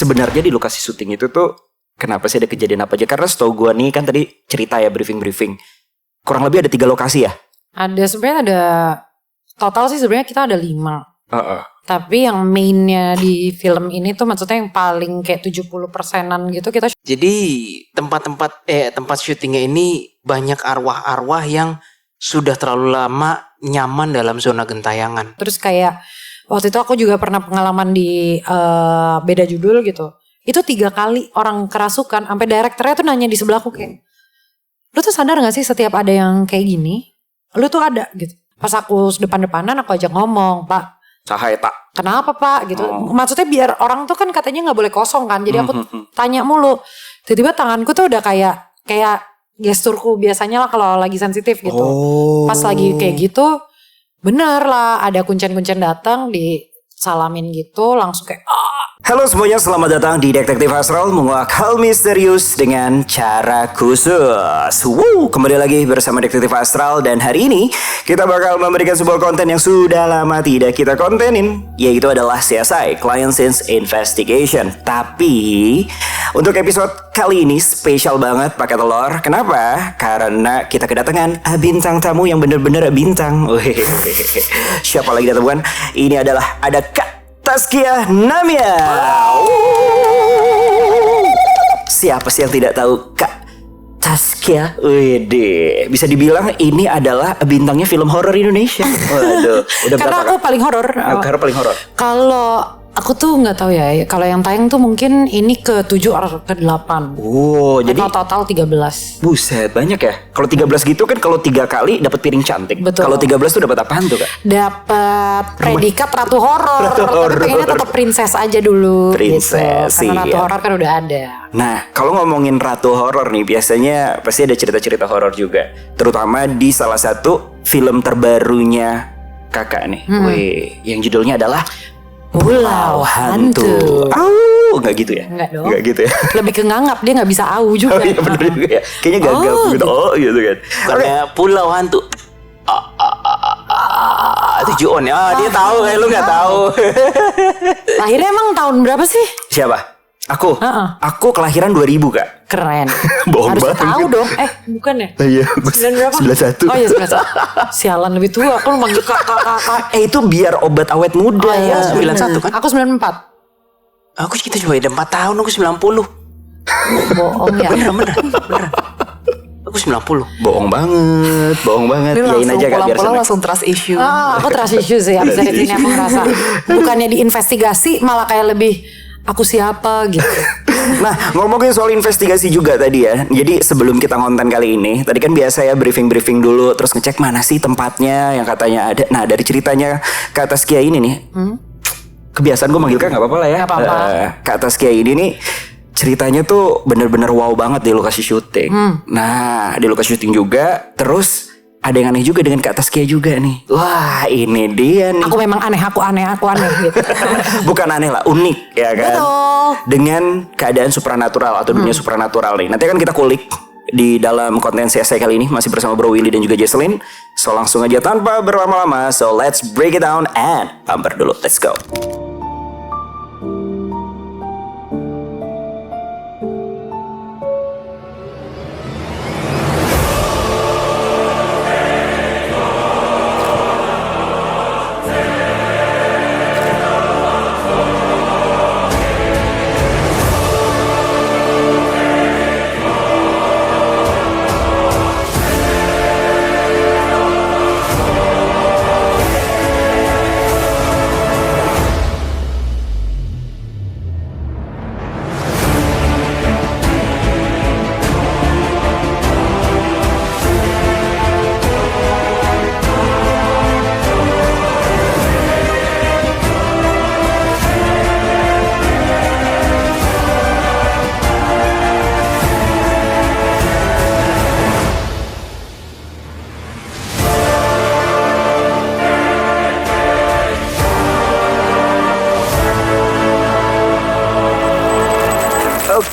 sebenarnya di lokasi syuting itu tuh kenapa sih ada kejadian apa aja? Karena setahu gue nih kan tadi cerita ya briefing. Kurang lebih ada 3 lokasi ya? Ada sebenarnya ada total sih sebenarnya kita ada 5. Tapi yang mainnya di film ini tuh maksudnya yang paling kayak 70%-an gitu kita. Jadi tempat syutingnya ini banyak arwah-arwah yang sudah terlalu lama nyaman dalam zona gentayangan. Terus kayak waktu itu aku juga pernah pengalaman di beda judul gitu. Itu 3 kali orang kerasukan sampai direkturnya tuh nanya di sebelahku kayak, lu tuh sadar gak sih setiap ada yang kayak gini, lu tuh ada gitu. Pas aku depan-depanan aku ajak ngomong, Pak. Cahaya tak. Kenapa Pak gitu. Maksudnya biar orang tuh kan katanya gak boleh kosong kan. Jadi aku tanya mulu. Tiba-tiba tanganku tuh udah kayak gesturku biasanya lah kalau lagi sensitif gitu. Pas lagi kayak gitu bener lah ada kuncen-kuncen datang disalamin gitu langsung kayak Halo semuanya, selamat datang di Detektif Astral menguak hal misterius dengan cara khusus. Kembali lagi bersama Detektif Astral dan hari ini kita bakal memberikan sebuah konten yang sudah lama tidak kita kontenin, yaitu adalah CSI, Client Scenes Investigation. Tapi untuk episode kali ini spesial banget pakai telur. Kenapa? Karena kita kedatangan bintang tamu yang bener-bener bintang. Siapa lagi datang bukan? Ini adalah ada Kak Taskia Namia. Siapa sih yang tidak tahu Kak Taskia? Wede, bisa dibilang ini adalah bintangnya film horor Indonesia. Waduh, udah karena aku paling horor. Karena paling horor. Kalau aku tuh nggak tahu ya. Kalau yang tayang tuh mungkin ini ke-7 atau ke-8. Jadi total 13. Buset, banyak ya. Kalau 13 gitu kan kalau 3 kali dapat piring cantik. Betul. Kalau 13 tuh dapat apaan tuh, Kak? Dapat predikat ratu horor. Tapi pengennya tetap princess aja dulu. Princess, gitu. Karena ratu iya. horor kan udah ada. Nah, kalau ngomongin ratu horor nih, biasanya pasti ada cerita-cerita horor juga. Terutama di salah satu film terbarunya Kakak nih. Yang judulnya adalah Pulau Hantu. Enggak gitu ya? Enggak dong. Enggak gitu ya. Lebih ke ngangap, dia gak bisa au juga. Oh iya bener juga ya. Kayaknya gagap gitu. Gitu kan. Karena Pulau Hantu. 7 on ya. Dia tahu kayak lu nggak tahu. Lahirnya emang tahun berapa sih? Siapa? Aku kelahiran 2000, Kak. Keren. Bohong Harus banget. tahu dong. Bukan ya? Iya. 9 berapa? 91. Oh iya 91. Sialan lebih tua. Aku manggil kakak. Itu biar obat awet muda. Oh iya, 91 kan? Aku 94. Aku kita cuma ada 4 tahun. Aku 90. Bohong ya. Bener. Aku 90. Bohong banget. Ini Yain aja Kak biar pulang senang. langsung trust issue. Aku trust issue sih. Abis dari sini aku ngerasa bukannya diinvestigasi malah kayak lebih aku siapa gitu. Nah, ngomongin soal investigasi juga tadi ya. Jadi sebelum kita konten kali ini, tadi kan biasa ya briefing dulu, terus ngecek mana sih tempatnya yang katanya ada. Nah, dari ceritanya Kak Taskia ini nih, kebiasaan gue manggil Kak nggak apa-apa lah ya. Nggak apa-apa. Kak Taskia ini nih ceritanya tuh bener-bener wow banget di lokasi syuting. Nah, di lokasi syuting juga, terus ada yang aneh juga dengan Kak Taskia juga nih. Wah, ini dia nih. Aku memang aneh gitu. Bukan aneh lah, unik ya kan. Betul. Dengan keadaan supranatural atau dunia supranatural nih. Nanti kan kita kulik di dalam konten CSI kali ini masih bersama Bro Willy dan juga Jesselyn. So langsung aja tanpa berlama-lama. So let's break it down and bumper dulu. Let's go.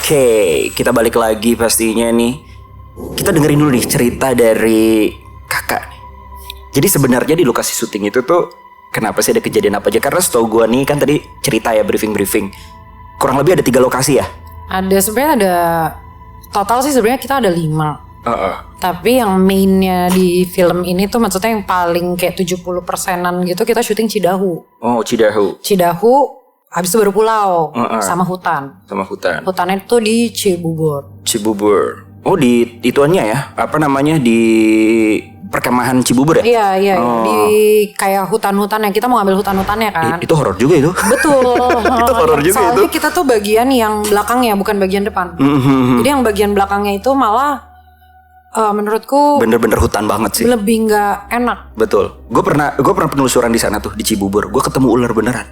Oke, kita balik lagi pastinya nih. Kita dengerin dulu nih cerita dari Kakak nih. Jadi sebenarnya di lokasi syuting itu tuh kenapa sih ada kejadian apa aja? Karena setahu gue nih kan tadi cerita ya briefing. kurang lebih ada 3 lokasi ya? Ada sebenarnya ada total sih sebenarnya kita ada 5. Tapi yang mainnya di film ini tuh maksudnya yang paling kayak 70%-an gitu kita syuting Cidahu. Oh, Cidahu. Habis itu baru pulau sama hutan. Sama hutan. Hutannya itu di Cibubur. Cibubur. Oh, di ituannya ya? Apa namanya, di perkemahan Cibubur ya? Iya, di kayak hutan-hutan yang kita mau ambil hutan-hutannya kan. Itu horor juga itu. Betul. Itu horor juga. Soalnya itu. kita tuh bagian yang belakangnya bukan bagian depan. Jadi yang bagian belakangnya itu malah menurutku bener-bener hutan banget sih. Lebih nggak enak. Betul. Gue pernah penelusuran di sana tuh di Cibubur. Gue ketemu ular beneran.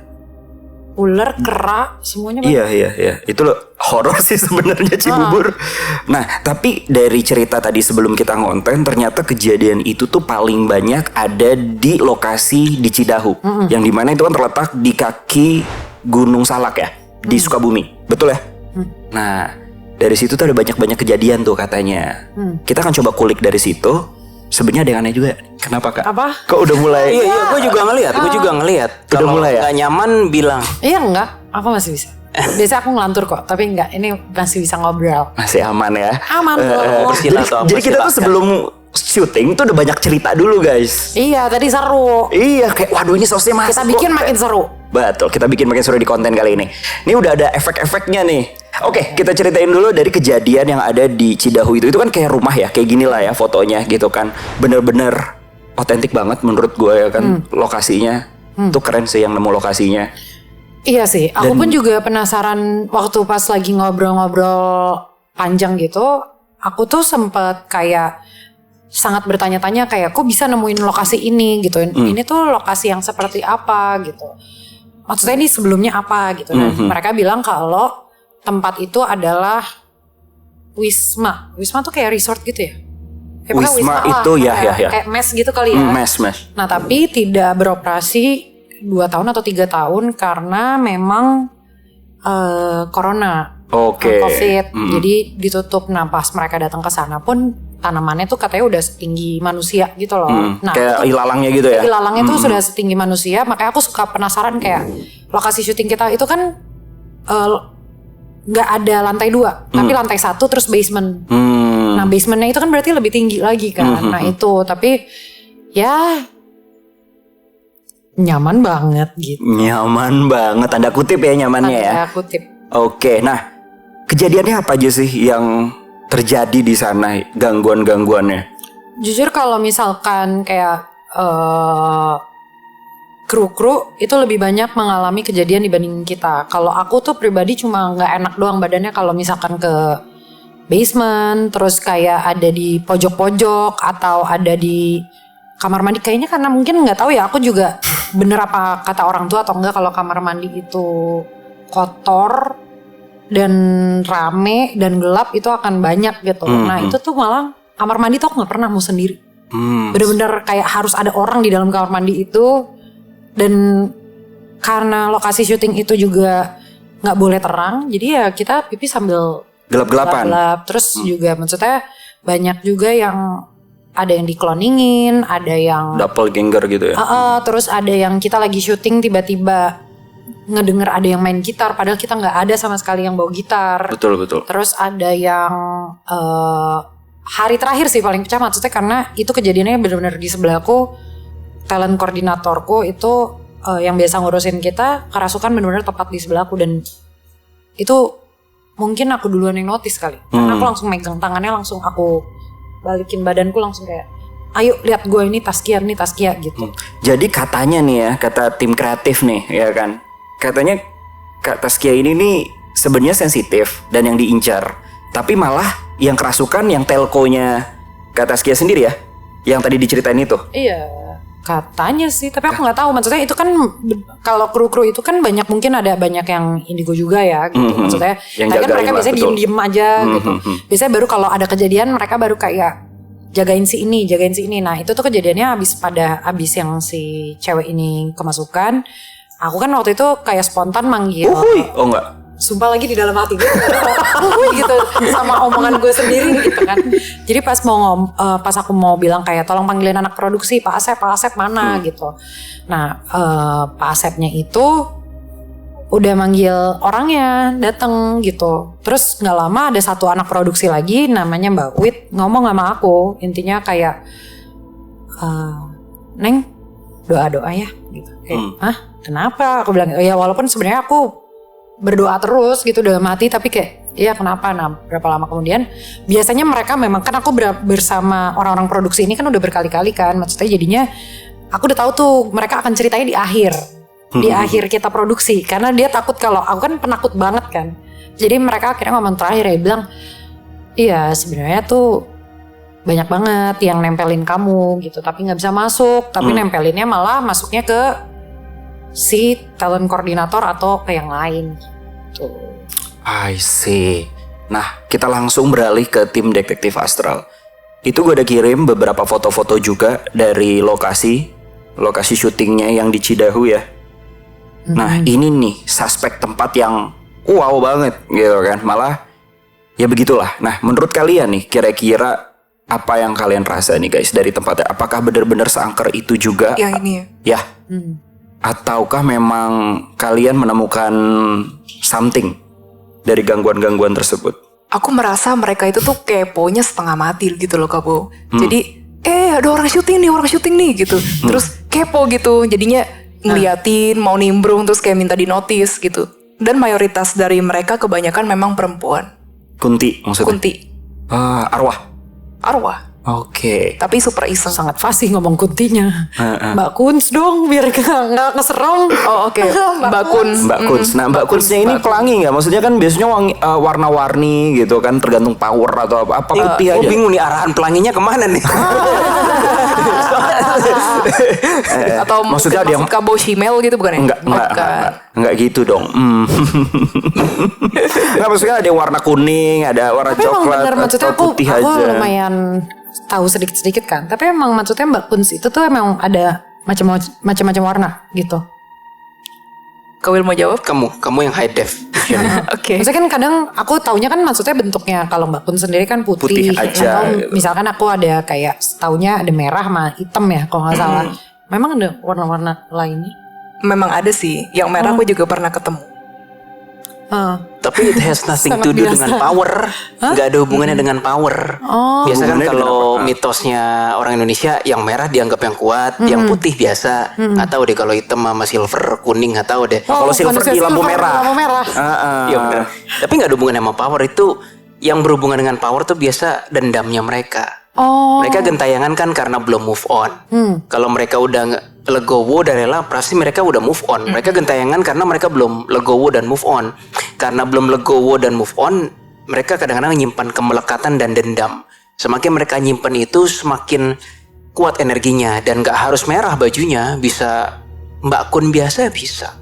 Ular, kera, semuanya. Iya. Itu loh horor sih sebenarnya Cibubur. Nah, tapi dari cerita tadi sebelum kita ngonten, ternyata kejadian itu tuh paling banyak ada di lokasi di Cidahu, yang dimana itu kan terletak di kaki Gunung Salak ya, di Sukabumi, betul ya? Nah, dari situ tuh ada banyak kejadian tuh katanya. Kita akan coba kulik dari situ. Sebenarnya ada yang aneh juga. Kenapa Kak? Apa? Kok udah mulai? Iya, gue juga ngelihat. Udah Kalau mulai ya? nggak nyaman bilang. Iya enggak, aku masih bisa. Biasanya aku ngelantur kok, tapi enggak, ini masih bisa ngobrol. Masih aman ya? Aman kok. Jadi kita tuh sebelum syuting tuh udah banyak cerita dulu guys. Iya, tadi seru. Iya, kayak waduh ini sausnya masuk. Kita bikin makin seru. Betul, kita bikin makin seru di konten kali ini. Ini udah ada efek-efeknya nih. Oke, kita ceritain dulu dari kejadian yang ada di Cidahu itu. Itu kan kayak rumah ya, kayak gini lah ya fotonya gitu kan. Bener-bener otentik banget menurut gue ya kan. Lokasinya tuh keren sih yang nemu lokasinya. Iya sih, aku pun juga penasaran waktu pas lagi ngobrol-ngobrol panjang gitu. Aku tuh sempet kayak sangat bertanya-tanya kayak kok bisa nemuin lokasi ini gitu. Ini tuh lokasi yang seperti apa gitu. Maksudnya ini sebelumnya apa gitu. Dan mereka bilang kalau tempat itu adalah Wisma. Wisma tuh kayak resort gitu ya? Wisma itu ya. Kayak mes gitu kali ya. Mes. Nah tapi tidak beroperasi 2 tahun atau 3 tahun karena memang corona. COVID. Jadi ditutup. Nah pas mereka datang ke sana pun tanamannya tuh katanya udah setinggi manusia gitu loh. Nah, kayak ilalangnya gitu ya? Ilalangnya tuh sudah setinggi manusia. Makanya aku suka penasaran kayak lokasi syuting kita itu kan nggak ada lantai 2, tapi lantai 1 terus basement. Nah basementnya itu kan berarti lebih tinggi lagi kan. Nah itu, tapi ya nyaman banget gitu. Nyaman banget, tanda kutip ya nyamannya ya. Tanda kutip. Oke, nah kejadiannya apa aja sih yang terjadi di sana, gangguan-gangguannya? Jujur kalau misalkan kayak kru-kru itu lebih banyak mengalami kejadian dibanding kita. Kalau aku tuh pribadi cuma nggak enak doang badannya kalau misalkan ke basement, terus kayak ada di pojok-pojok atau ada di kamar mandi. Kayaknya karena mungkin nggak tahu ya, aku juga bener apa kata orang tua atau enggak kalau kamar mandi itu kotor dan rame dan gelap itu akan banyak gitu. Nah itu tuh malah kamar mandi tuh aku nggak pernah mau sendiri. Bener-bener kayak harus ada orang di dalam kamar mandi itu. Dan karena lokasi syuting itu juga nggak boleh terang, jadi ya kita pipi sambil gelap-gelapan. Terus juga maksudnya banyak juga yang ada yang dikloningin, ada yang doppelganger gitu ya. Terus ada yang kita lagi syuting tiba-tiba ngedenger ada yang main gitar, padahal kita nggak ada sama sekali yang bawa gitar. Betul. Terus ada yang hari terakhir sih paling pecah maksudnya karena itu kejadiannya benar-benar di sebelahku. Talent koordinatorku itu yang biasa ngurusin kita kerasukan benar-benar tepat di sebelahku dan itu mungkin aku duluan yang notice kali. Karena aku langsung megang tangannya, langsung aku balikin badanku langsung kayak ayo lihat gue ini Taskia gitu. Jadi katanya nih ya, kata tim kreatif nih ya kan, katanya Kak Taskia ini nih sebenarnya sensitif dan yang diincar, tapi malah yang kerasukan yang telkonya Kak Taskia sendiri ya, yang tadi diceritain itu. Iya. Katanya sih, tapi aku nggak tahu. Maksudnya itu kan kalau kru-kru itu kan mungkin ada banyak yang indigo juga ya, gitu. Maksudnya, tapi kan mereka biasanya diem-diem aja gitu. Biasanya baru kalau ada kejadian mereka baru kayak jagain si ini. Nah itu tuh kejadiannya abis yang si cewek ini kemasukan. Aku kan waktu itu kayak spontan manggil. Oh enggak. Sumpah lagi di dalam hati gue gitu sama omongan gue sendiri gitu kan. Jadi pas pas aku mau bilang kayak tolong panggilin anak produksi Pak Asep mana gitu. Nah Pak Asepnya itu udah manggil orangnya datang gitu. Terus nggak lama ada satu anak produksi lagi namanya Mbak Wit ngomong sama aku, intinya kayak Neng doa ya gitu. Hah kenapa? Aku bilang ya walaupun sebenarnya aku berdoa terus gitu dalam hati, tapi kayak ya kenapa. Nah berapa lama kemudian biasanya mereka memang kan aku bersama orang-orang produksi ini kan udah berkali-kali kan, maksudnya jadinya aku udah tahu tuh mereka akan ceritanya di akhir kita produksi, karena dia takut kalau aku kan penakut banget kan. Jadi mereka akhirnya ngomong terakhir ya bilang, iya sebenarnya tuh banyak banget yang nempelin kamu gitu, tapi nggak bisa masuk. Tapi nempelinnya malah masuknya ke si talent koordinator atau ke yang lain gitu. I see. Nah kita langsung beralih ke tim Detektif Astral. Itu gue udah kirim beberapa foto-foto juga dari lokasi syutingnya yang di Cidahu ya. Nah ini nih suspek tempat yang wow banget gitu kan. Malah ya begitulah. Nah menurut kalian nih kira-kira apa yang kalian rasa nih guys dari tempatnya? Apakah benar-benar seangker itu juga? Yang ini ya. Ataukah memang kalian menemukan something dari gangguan-gangguan tersebut? Aku merasa mereka itu tuh keponya setengah mati gitu loh Kak Bo. Jadi ada orang syuting nih gitu. Terus kepo gitu. Jadinya ngeliatin, mau nimbrung, terus kayak minta di notice gitu. Dan mayoritas dari mereka kebanyakan memang perempuan. Kunti maksudnya? Kunti. Arwah. Oke. Tapi super iseng. Sangat fasih ngomong kuntinya. Mbak Kuns dong biar nggak keserong. Oh oke. Mbak Kun. Mbak Kuns. Nah Mbak Kunsnya ini pelangi nggak? Maksudnya kan biasanya warna-warni gitu kan, tergantung power atau apa putih aja. Gue bingung nih arahan pelanginya kemana nih. Atau maksudnya ada yang Kabo Shimel gitu bukan ya? Enggak gitu dong. Nggak, maksudnya ada warna kuning, ada warna tapi coklat maksudnya atau putih aku aja. lumayan tahu sedikit-sedikit kan. Tapi emang maksudnya Mbak Kuns itu tuh emang ada macam-macam warna gitu. Kau mau jawab? Kamu yang high def. Oke. Maksudnya kan kadang aku taunya kan maksudnya bentuknya kalau Mbak Kuns sendiri kan putih aja. Atau misalkan aku ada kayak taunya ada merah sama hitam ya kalau nggak salah. Memang ada warna-warna lainnya? Memang ada sih. Yang merah aku juga pernah ketemu. Tapi it has nothing to do dengan power. Nggak ada hubungannya dengan power. Biasa kan kalau mitosnya orang Indonesia yang merah dianggap yang kuat, yang putih biasa. Nggak tahu deh kalau hitam sama silver kuning, nggak tahu deh. Kalau silver di lampu merah. Iya benar. Tapi nggak ada hubungannya sama power. Itu yang berhubungan dengan power tuh biasa dendamnya mereka. Mereka gentayangan kan karena belum move on. Kalau mereka udah legowo dan rela, pasti mereka udah move on. Mereka gentayangan karena mereka belum legowo dan move on. Karena belum legowo dan move on, mereka kadang-kadang menyimpan kemelekatan dan dendam. Semakin mereka nyimpen itu, semakin kuat energinya. Dan gak harus merah bajunya, bisa Mbak Kun biasa bisa.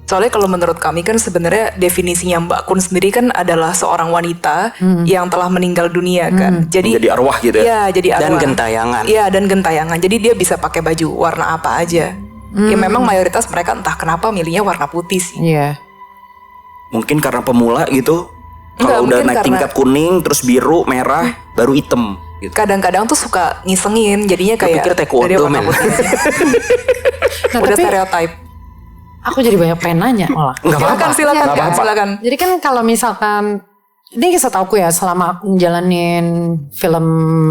Soalnya kalau menurut kami kan sebenarnya definisinya Mbak Kun sendiri kan adalah seorang wanita yang telah meninggal dunia kan. Jadi arwah gitu ya? Iya, jadi arwah. Dan gentayangan. Iya, dan gentayangan. Jadi dia bisa pakai baju warna apa aja. Ya memang mayoritas mereka entah kenapa milihnya warna putih sih. Iya. Mungkin karena pemula gitu. Enggak, Kalau udah mungkin naik karena- tingkat kuning, terus biru, merah, baru hitam gitu. Kadang-kadang tuh suka ngisengin, jadinya kayak pikir taekwondo, dari warna men. putih aja. Nah, Udah tapi stereotype. aku jadi banyak pengen nanya malah. Silakan Kak, silakan. Jadi kan kalau misalkan ini setauku ya selama aku ngejalanin film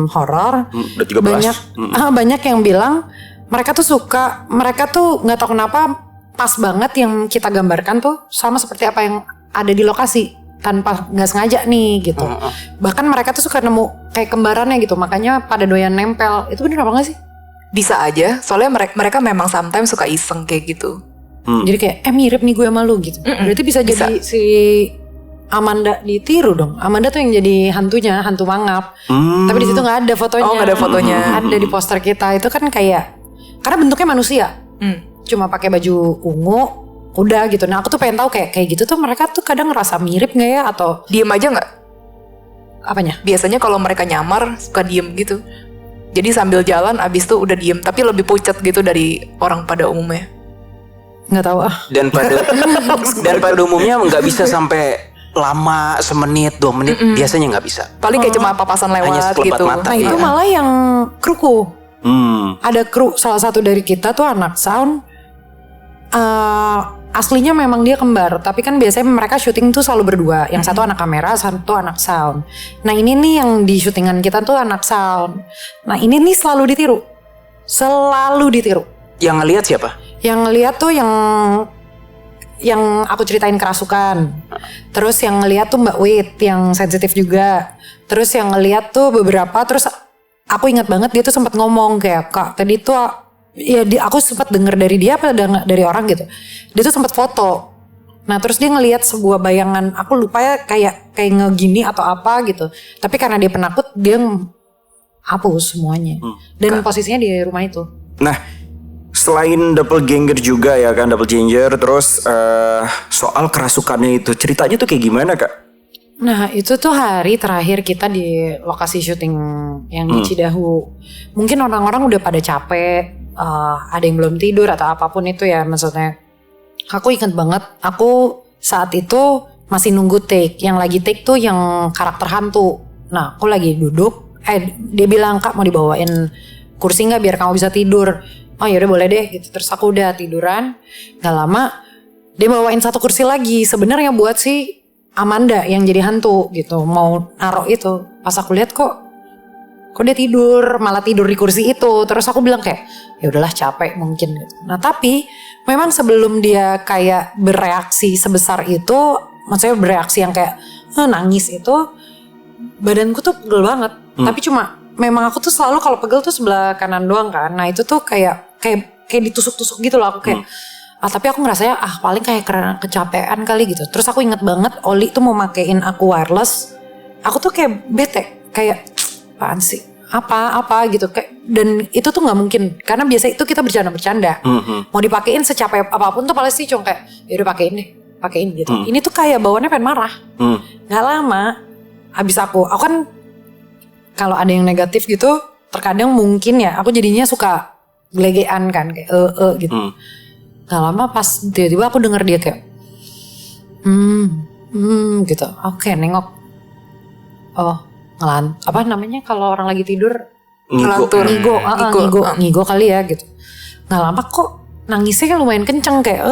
horor Udah 13. banyak yang bilang mereka tuh nggak tahu kenapa pas banget yang kita gambarkan tuh sama seperti apa yang ada di lokasi tanpa nggak sengaja nih gitu. Bahkan mereka tuh suka nemu kayak kembarannya gitu, makanya pada doyan nempel. Itu bener apa nggak sih? Bisa aja, soalnya mereka memang sometimes suka iseng kayak gitu. Jadi kayak mirip nih gue sama lu gitu. Berarti bisa jadi si Amanda ditiru dong. Amanda tuh yang jadi hantunya, hantu mangap. Tapi di situ nggak ada fotonya. Oh, nggak ada fotonya. Ada di poster kita. Itu kan kayak karena bentuknya manusia. Cuma pakai baju ungu, udah gitu. Nah aku tuh pengen tahu kayak gitu tuh mereka tuh kadang ngerasa mirip nggak ya atau Diem aja nggak? apanya? Biasanya kalau mereka nyamar suka diem gitu. Jadi sambil jalan abis itu udah diem, tapi lebih pucat gitu dari orang pada umumnya. Nggak tahu Dan pada umumnya nggak bisa sampai lama, semenit, 2 menit, biasanya nggak bisa. Paling kayak cuma papasan Hanya lewat sekelebat gitu. mata. Nah itu Iya. malah yang kruku. Ada kru salah satu dari kita tuh anak sound. aslinya memang dia kembar, tapi kan biasanya mereka syuting tuh selalu berdua. Yang satu anak kamera, satu anak sound. Nah ini nih yang di syutingan kita tuh anak sound. Nah ini nih selalu ditiru. Yang ngelihat siapa? Yang ngeliat tuh yang aku ceritain kerasukan. Terus yang ngeliat tuh Mbak Wit yang sensitif juga. Terus yang ngeliat tuh beberapa. Terus aku ingat banget dia tuh sempat ngomong kayak, Kak tadi tuh ya aku sempat denger dari dia apa dari orang gitu. Dia tuh sempat foto. Nah terus dia ngelihat sebuah bayangan, aku lupa ya kayak ngegini atau apa gitu. Tapi karena dia penakut dia hapus semuanya. Dan posisinya di rumah itu. Nah, selain doppelganger juga ya kan, doppelganger, terus soal kerasukannya itu ceritanya tuh kayak gimana Kak? Nah itu tuh hari terakhir kita di lokasi syuting yang di Cidahu. Mungkin orang-orang udah pada capek. Ada yang belum tidur atau apapun itu ya, maksudnya aku ingat banget aku saat itu masih nunggu take. Yang lagi take tuh yang karakter hantu. Nah aku lagi duduk, dia bilang, Kak mau dibawain kursi gak biar kamu bisa tidur? Oh yaudah boleh deh gitu. Terus aku udah tiduran, gak lama dia bawain satu kursi lagi, sebenarnya buat si Amanda yang jadi hantu gitu, mau naruh itu. Pas aku lihat kok dia tidur, malah tidur di kursi itu. Terus aku bilang kayak, ya udahlah capek mungkin gitu. Nah tapi memang sebelum dia kayak bereaksi sebesar itu, maksudnya bereaksi yang kayak nangis itu, badanku tuh pegel banget. Tapi cuma memang aku tuh selalu kalau pegel tuh sebelah kanan doang kan. Nah itu tuh kayak ditusuk-tusuk gitu loh. Aku kayak tapi aku ngerasanya paling kayak karena kecapean kali gitu. Terus aku inget banget Oli tuh mau makein aku wireless. Aku tuh kayak bete, kayak apaan sih? Apa gitu kayak, dan itu tuh nggak mungkin karena biasa itu kita bercanda mau dipakein secapek apapun tuh pasti cuma kayak ya udah pakein gitu. Ini tuh kayak bawaannya pengen marah. Nggak lama abis aku kan kalau ada yang negatif gitu terkadang mungkin ya aku jadinya suka gelegean kan kayak gitu. Nggak lama pas tiba-tiba aku denger dia kayak gitu. Oke, nengok. Oh, apa namanya kalau orang lagi tidur? Ngigo kali ya gitu. Nggak lama kok nangisnya kan lumayan kenceng kayak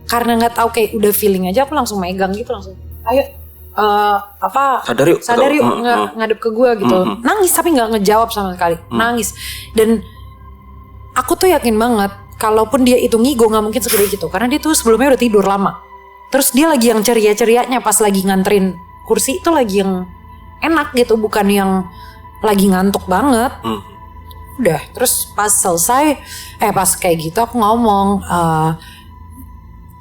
karena nggak tahu kayak udah feeling aja aku langsung megang gitu, langsung ayo sadar yuk ngadep ke gue gitu. Nangis tapi nggak ngejawab sama sekali. Nangis. Dan aku tuh yakin banget kalaupun dia itu ngigo nggak mungkin segede gitu karena dia tuh sebelumnya udah tidur lama. Terus dia lagi yang ceria-cerianya pas lagi nganterin kursi itu lagi yang enak gitu, bukan yang lagi ngantuk banget. Udah, terus pas selesai, pas kayak gitu aku ngomong,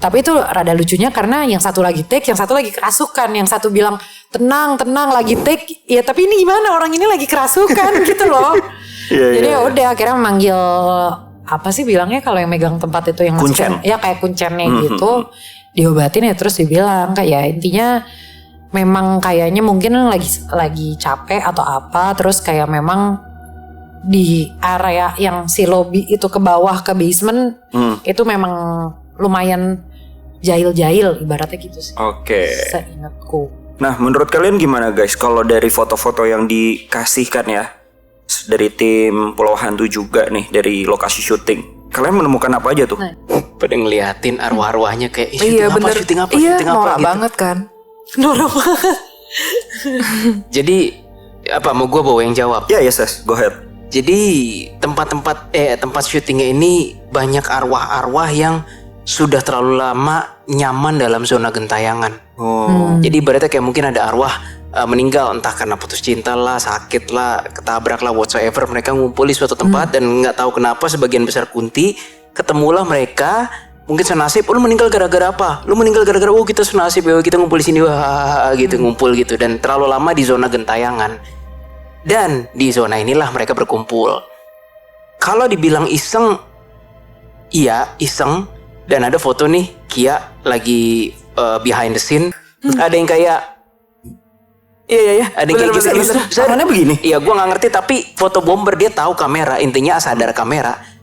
tapi itu rada lucunya karena yang satu lagi take, yang satu lagi kerasukan, yang satu bilang tenang lagi take, ya tapi ini gimana orang ini lagi kerasukan gitu loh. Jadi ya udah akhirnya memanggil apa sih bilangnya kalau yang megang tempat itu yang kuncen, ya kayak kuncennya gitu, diobatin ya terus dibilang kayak ya intinya memang kayaknya mungkin lagi capek atau apa, terus kayak memang di area yang si lobby itu ke bawah ke basement itu memang lumayan jahil-jahil ibaratnya gitu sih. Oke. Seingatku. Nah, menurut kalian gimana guys kalau dari foto-foto yang dikasihkan ya dari tim Pulau Hantu juga nih dari lokasi syuting? Kalian menemukan apa aja tuh? Pada ngeliatin arwah-arwahnya kayak syuting apa iya, syuting apa gitu. Banget kan. Norak banget. Jadi apa mau gue bawa yang jawab? Ya, yes, go ahead. Jadi tempat syutingnya ini banyak arwah-arwah yang sudah terlalu lama nyaman dalam zona gentayangan. Jadi ibaratnya kayak mungkin ada arwah meninggal entah karena putus cinta lah, sakit lah, ketabrak lah, whatsoever. Mereka ngumpul di suatu tempat dan nggak tahu kenapa sebagian besar kunti ketemulah mereka. Mungkin senasib, lu meninggal gara-gara apa? Lu meninggal gara-gara kita senasib ya, kita ngumpul di sini gitu, ngumpul gitu, dan terlalu lama di zona gentayangan. Dan di zona inilah mereka berkumpul. Kalau dibilang iseng, iya iseng. Dan ada foto nih Kia lagi behind the scene. Ada yang kayak iya, ada yang kayak gitu. Caranya begini. Iya, gue nggak ngerti, tapi foto bomber dia tahu kamera, intinya sadar kamera.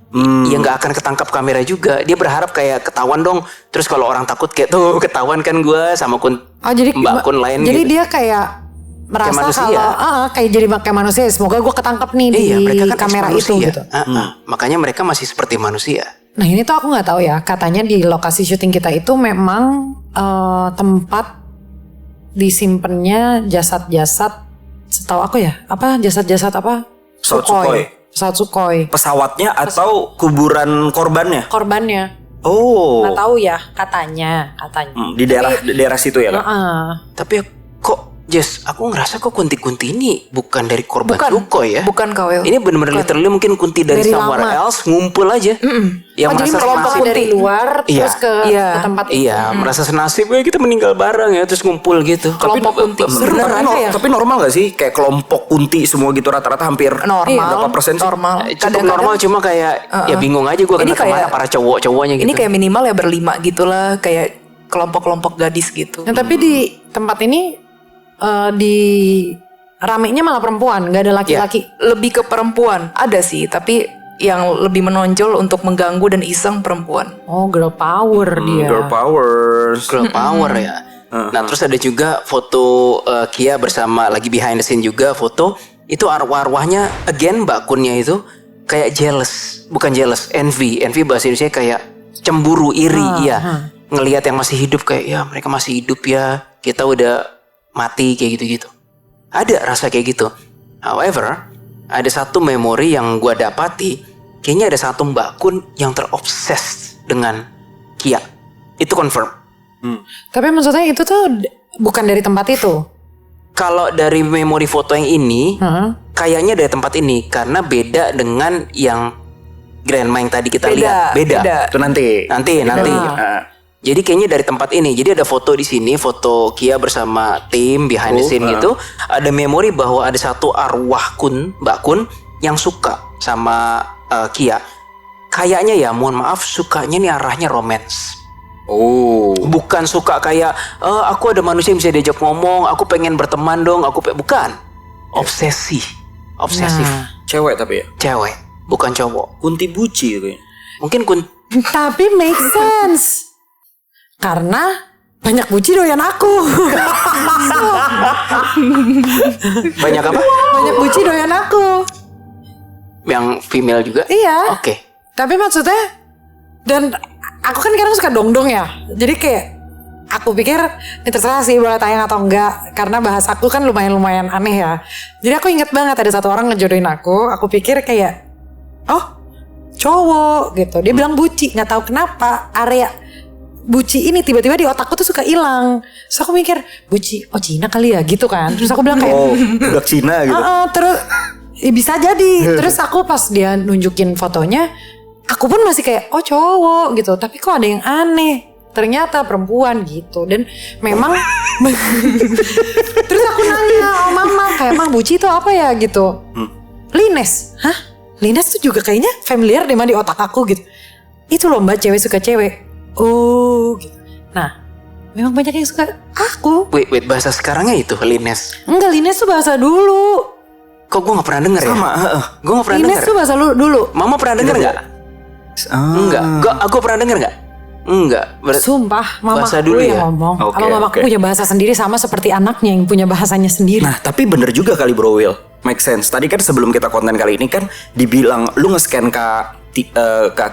Ya nggak akan ketangkap kamera juga. Dia berharap kayak ketahuan dong. Terus kalau orang takut kayak tuh ketahuan kan gue sama Mbak Kun lain. Jadi gitu. dia kayak merasa kalau kayak jadi kayak manusia. Semoga gue ketangkap nih di mereka kan kamera itu gitu. Makanya mereka masih seperti manusia. Nah ini tuh aku nggak tahu ya. Katanya di lokasi syuting kita itu memang tempat disimpannya jasad-jasad. Setahu aku ya. Apa jasad-jasad apa? Sukhoi. Pesawat Sukhoi. Pesawatnya atau kuburan korbannya? Korbannya. Oh. Nggak tahu ya. Katanya. Di daerah situ ya kan? Tapi kok Jess, aku ngerasa kok kunti-kunti ini bukan dari korban Bukan. Sukhoi ya. Bukan Kawel. Ini benar-benar literally mungkin kunti dari somewhere lama. else ngumpul aja. Yang Jadi merasa kelompok senasib. dari luar Iya. terus ke tempat itu. Iya, merasa senasib kita meninggal bareng ya terus ngumpul gitu. Kelompok kunti. Beneran ada ya? Tapi normal gak sih kayak kelompok kunti semua gitu rata-rata hampir Normal. berapa persen sih? Normal. Cukup normal cuma kayak ya bingung aja gue Ini kemana kayak- para cowok-cowoknya gitu. Ini kayak minimal ya berlima gitulah, kayak kelompok-kelompok gadis gitu. Nah, tapi di tempat ini di ramenya malah perempuan, nggak ada laki-laki. Lebih ke perempuan ada sih, tapi yang lebih menonjol untuk mengganggu dan iseng perempuan. Oh, girl power dia. Girl powers. Girl power ya. Nah terus ada juga foto Kia bersama lagi behind the scene juga foto itu arwah-arwahnya again Mbak Kunnya itu kayak jealous, bukan jealous, envy bahasa Indonesia kayak cemburu, iri, iya. Ngelihat yang masih hidup kayak ya mereka masih hidup ya, kita udah mati kayak gitu-gitu. Ada rasa kayak gitu. However, ada satu memori yang gua dapati, kayaknya ada satu Mbak Kun yang terobses dengan Kia. Itu confirm. Tapi maksudnya itu tuh bukan dari tempat itu. Kalau dari memori foto yang ini, kayaknya dari tempat ini karena beda dengan yang grandma yang tadi kita lihat. Beda. Itu nanti. Nanti. Jadi kayaknya dari tempat ini. Jadi ada foto di sini, foto Kia bersama tim behind the scene gitu. Ada memori bahwa ada satu arwah Mbak Kun yang suka sama Kia. Kayaknya ya, mohon maaf, sukanya nih arahnya romance. Oh. Bukan suka kayak aku ada manusia yang bisa diajak ngomong, aku pengen berteman dong, bukan. Obsesif. Cewek tapi ya. Cewek, bukan cowok. Kunti buci itu. Mungkin Tapi make sense. Karena banyak buci doyan aku. banyak apa? Banyak buci doyan aku. Yang female juga? Iya. Oke. Tapi maksudnya, dan aku kan kadang suka dongdong ya. Jadi kayak aku pikir ini terserah sih boleh tayang atau enggak, karena bahasaku kan lumayan aneh ya. Jadi aku inget banget ada satu orang ngejodohin aku. Aku pikir kayak oh cowok gitu. Dia bilang buci, nggak tahu kenapa area buci ini tiba-tiba di otakku tuh suka hilang. Terus aku mikir buci, oh Cina kali ya gitu kan. Terus aku bilang kayak budak Cina gitu. terus bisa jadi. Terus aku pas dia nunjukin fotonya, aku pun masih kayak oh cowok gitu. Tapi kok ada yang aneh. Ternyata perempuan gitu. Dan memang terus aku nanya mama kayak mah buci itu apa ya gitu. Lines. Hah? Lines tuh juga kayaknya familiar deh di otak aku gitu. Itu loh mbak, cewek suka cewek. Oh gitu. Nah memang banyak yang suka aku. Wait, bahasa sekarangnya itu Lines. Enggak, Lines tuh bahasa dulu. Kok gue gak pernah denger ya? Sama. Gue gak pernah Lines denger. tuh bahasa dulu. Mama pernah denger gak? Enggak. Aku pernah denger gak? Enggak. Sumpah mama bahasa aku dulu yang ya? ngomong. Oke, Kalau mamaku oke. punya bahasa sendiri sama seperti anaknya yang punya bahasanya sendiri. Nah tapi bener juga kali Bro Will. Make sense. Tadi kan sebelum kita konten kali ini kan dibilang lu nge-scan ke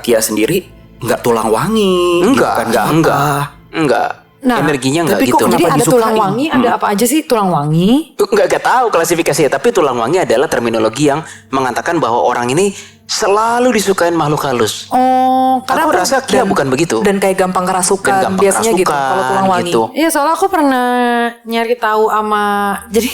Kia sendiri nggak tulang wangi. Enggak. Gitu kan, Enggak. Nah, Energinya enggak tapi gitu. kok Jadi kenapa ada disukain? tulang wangi, ada apa aja sih tulang wangi? Enggak tahu klasifikasinya, tapi tulang wangi adalah terminologi yang mengatakan bahwa orang ini selalu disukain makhluk halus. Oh, Aku rasa Kia bukan begitu. Dan kayak gampang kerasukan Dan gampang biasanya gitu kerasukan, kalau tulang wangi. gitu. Iya, soalnya aku pernah nyari tahu sama jadi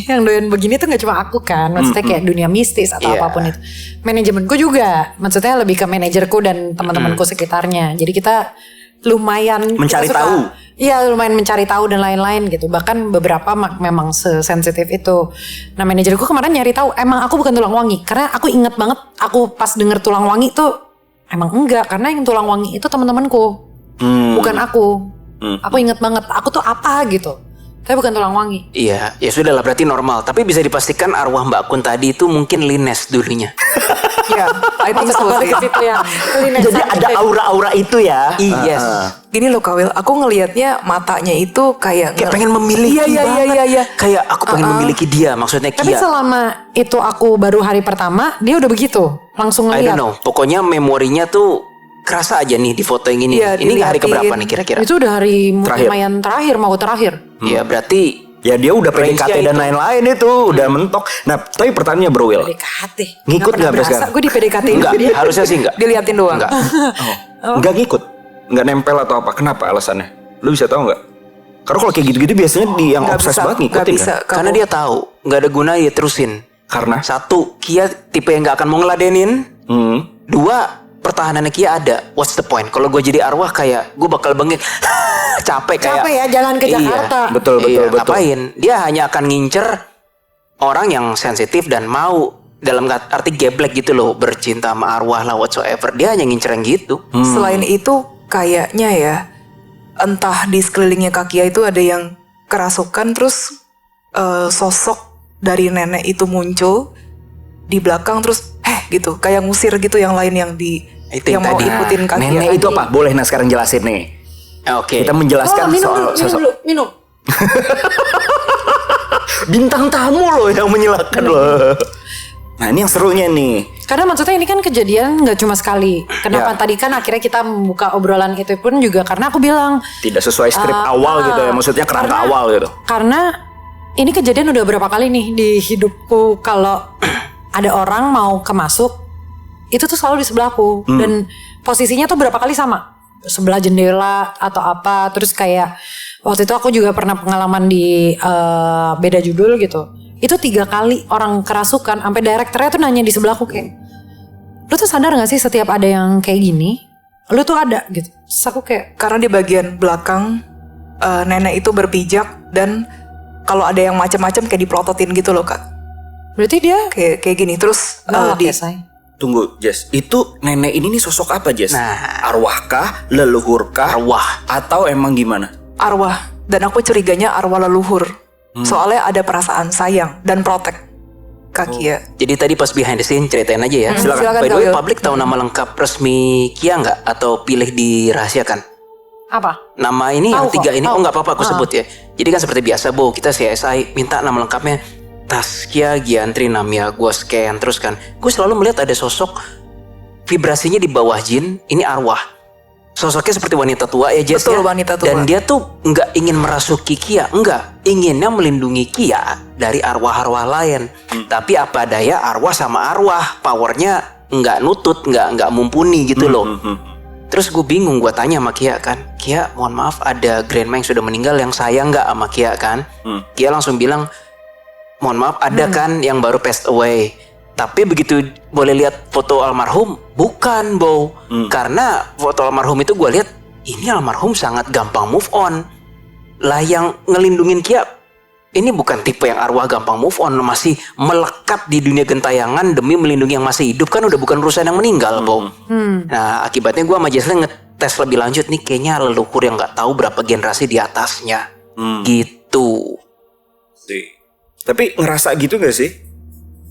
yang doyan begini tuh gak cuma aku kan, maksudnya kayak dunia mistis atau Iya. apapun itu. Manajemenku juga, maksudnya lebih ke manajerku dan teman-temanku sekitarnya. Jadi kita lumayan Mencari kita suka- tahu. Iya, lumayan mencari tahu dan lain-lain gitu. Bahkan beberapa memang sesensitif itu. Nah, manajerku kemarin nyari tahu, emang aku bukan tulang wangi. Karena aku inget banget, aku pas denger tulang wangi tuh emang enggak. Karena yang tulang wangi itu teman-temanku, bukan aku. Aku inget banget, aku tuh apa gitu. Tapi bukan tulang wangi. Iya, ya sudah lah berarti normal. Tapi bisa dipastikan arwah Mbak Kun tadi itu mungkin Lines dulunya. Iya, I think so Balik sih. ke situ ya. Jadi ada aura-aura itu ya. Yes. Gini loh Kawil, aku ngelihatnya matanya itu kayak Kayak pengen memiliki Iya. banget. Kayak aku pengen memiliki dia, maksudnya Tapi Kia. selama itu aku baru hari pertama, dia udah begitu. Langsung I don't ngeliat. know. Pokoknya memorinya tuh kerasa aja nih di foto yang ini. Iya, Ini hari diliatin. keberapa nih kira-kira? Itu udah hari Terakhir. lumayan terakhir, mau terakhir. Ya berarti Ya dia udah PDKT Range-nya dan itu. lain-lain itu udah mentok. Nah, tapi pertanyaannya Bro Will. PDKT. Ngikut nggak sampai sekarang? Gue di PDKT enggak, harusnya sih enggak. Diliatin doang. Enggak. Nggak ngikut, nggak nempel atau apa? Kenapa alasannya? Lu bisa tahu nggak? Karena kalau kayak gitu-gitu biasanya yang Nggak obses bisa, banget nggak ngikutin bisa. kan? Karena dia tahu nggak ada guna ya terusin. Karena Satu, Kia tipe yang nggak akan mau ngeladenin. Dua, pertahanannya Kia ada. What's the point? Kalau gue jadi arwah kayak gue bakal bengek. Capek kayak. Capek ya jalan ke Jakarta. betul. Ngapain? Dia hanya akan ngincer orang yang sensitif dan mau dalam arti geblek gitu loh, bercinta sama arwah lah whatsoever. Dia hanya ngincer yang gitu. Selain itu kayaknya ya, entah di sekelilingnya Kakia itu ada yang kerasukan, terus sosok dari nenek itu muncul di belakang, terus gitu kayak ngusir gitu yang lain yang Itu yang yang mau tadi. ikutin Kakia. nenek itu apa? Boleh nah sekarang jelasin nih. Oke. Kita menjelaskan minum soal dulu, sosok minum. bintang tamu loh yang menyelakan loh. Nah ini yang serunya nih. Karena maksudnya ini kan kejadian nggak cuma sekali. Kenapa Ya. tadi kan akhirnya kita membuka obrolan itu pun juga karena aku bilang Tidak sesuai skrip awal gitu ya. Maksudnya kerangka awal gitu. Karena ini kejadian udah berapa kali nih di hidupku, kalau ada orang mau kemasuk itu tuh selalu di sebelahku dan posisinya tuh berapa kali sama, sebelah jendela atau apa. Terus kayak waktu itu aku juga pernah pengalaman di beda judul gitu. Itu 3 kali orang kerasukan, sampai direkturnya tuh nanya di sebelahku kayak, lu tuh sadar gak sih setiap ada yang kayak gini, lu tuh ada gitu. Terus aku kayak, Karena di bagian belakang nenek itu berpijak, dan kalau ada yang macam-macam kayak diplototin gitu loh Kak. berarti dia Kayak gini terus galak di ya say. Tunggu Jess, itu nenek ini nih sosok apa Jess? Nah. Arwahkah, leluhurkah, Arwah. atau emang gimana? arwah, dan aku curiganya arwah leluhur. Soalnya ada perasaan sayang dan protek Kakia. Jadi tadi pas behind the scene ceritain aja ya. Silakan, By the way, Kak Will. publik tahu nama lengkap resmi Kia nggak? Atau pilih dirahasiakan? Apa? Nama ini yang Tahu 3 kok, ini, tahu. oh nggak apa-apa aku sebut ya. Jadi kan seperti biasa Bo, kita CSI minta nama lengkapnya Taskia Giantri Namia. Gue scan terus kan, gue selalu melihat ada sosok vibrasinya di bawah jin. Ini arwah. Sosoknya seperti wanita tua ya Jess. Betul, ya. wanita tua. Dan dia tuh nggak ingin merasuki Kia, enggak, inginnya melindungi Kia dari arwah-arwah lain. Tapi apa daya, arwah sama arwah, powernya nggak nutut, nggak mumpuni gitu loh. Terus gue bingung, gue tanya sama Kia kan, Kia mohon maaf ada grandma yang sudah meninggal yang sayang nggak sama Kia kan? Kia langsung bilang, mohon maaf ada kan yang baru passed away. Tapi begitu boleh lihat foto almarhum, bukan Bo. Karena foto almarhum itu gue lihat, ini almarhum sangat gampang move on. Lah yang ngelindungin Kia, ini bukan tipe yang arwah gampang move on, masih melekat di dunia gentayangan demi melindungi yang masih hidup, kan udah bukan urusan yang meninggal Bo. Nah akibatnya gue sama Jesslyn ngetes lebih lanjut nih, kayaknya leluhur yang nggak tahu berapa generasi di atasnya. Gitu. Tapi ngerasa gitu gak sih?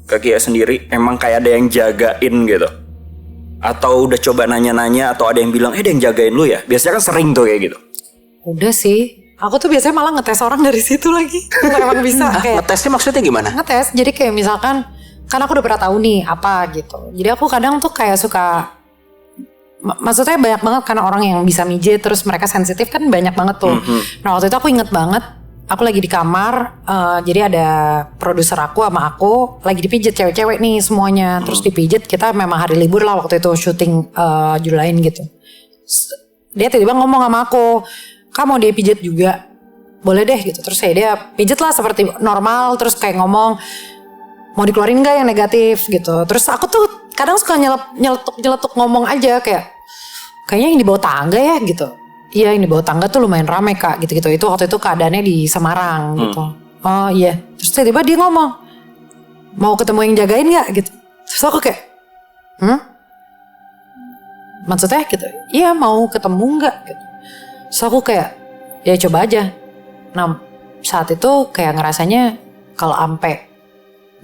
Kak Kia sendiri emang kayak ada yang jagain gitu? Atau udah coba nanya-nanya, atau ada yang bilang ada yang jagain lu ya? Biasanya kan sering tuh kayak gitu. Udah sih. Aku tuh biasanya malah ngetes orang dari situ lagi. Emang bisa kayak Ngetesnya maksudnya gimana? ngetes. Jadi kayak misalkan, kan aku udah pernah tahu nih apa gitu. Jadi aku kadang tuh kayak suka, maksudnya banyak banget karena orang yang bisa mijet terus mereka sensitif kan banyak banget tuh. Nah waktu itu aku inget banget, aku lagi di kamar, jadi ada produser aku sama aku lagi dipijet cewek-cewek nih semuanya. Terus dipijet, kita memang hari libur lah waktu itu syuting judul lain gitu. Dia tiba-tiba ngomong sama aku, kamu mau dia pijet juga? Boleh deh gitu. Terus kayak dia pijet lah seperti normal, terus kayak ngomong, mau dikeluarin gak yang negatif gitu. Terus aku tuh kadang suka nyeletuk ngomong aja kayaknya yang di bawah tangga ya gitu. Iya yang di bawah tangga tuh lumayan rame Kak gitu-gitu. Itu waktu itu keadaannya di Semarang gitu. Oh iya. Terus tiba-tiba dia ngomong, mau ketemu yang jagain gak gitu. Terus aku kayak, maksudnya gitu, iya mau ketemu gak gitu. Terus aku kayak, ya coba aja. Nah saat itu kayak ngerasanya kalau ampe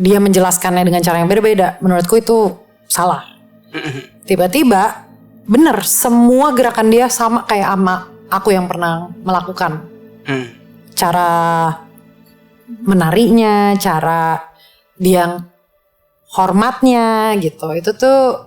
dia menjelaskannya dengan cara yang berbeda, menurutku itu salah. Tiba-tiba bener, semua gerakan dia sama kayak sama aku yang pernah melakukan. Cara menariknya, cara dia hormatnya gitu, itu tuh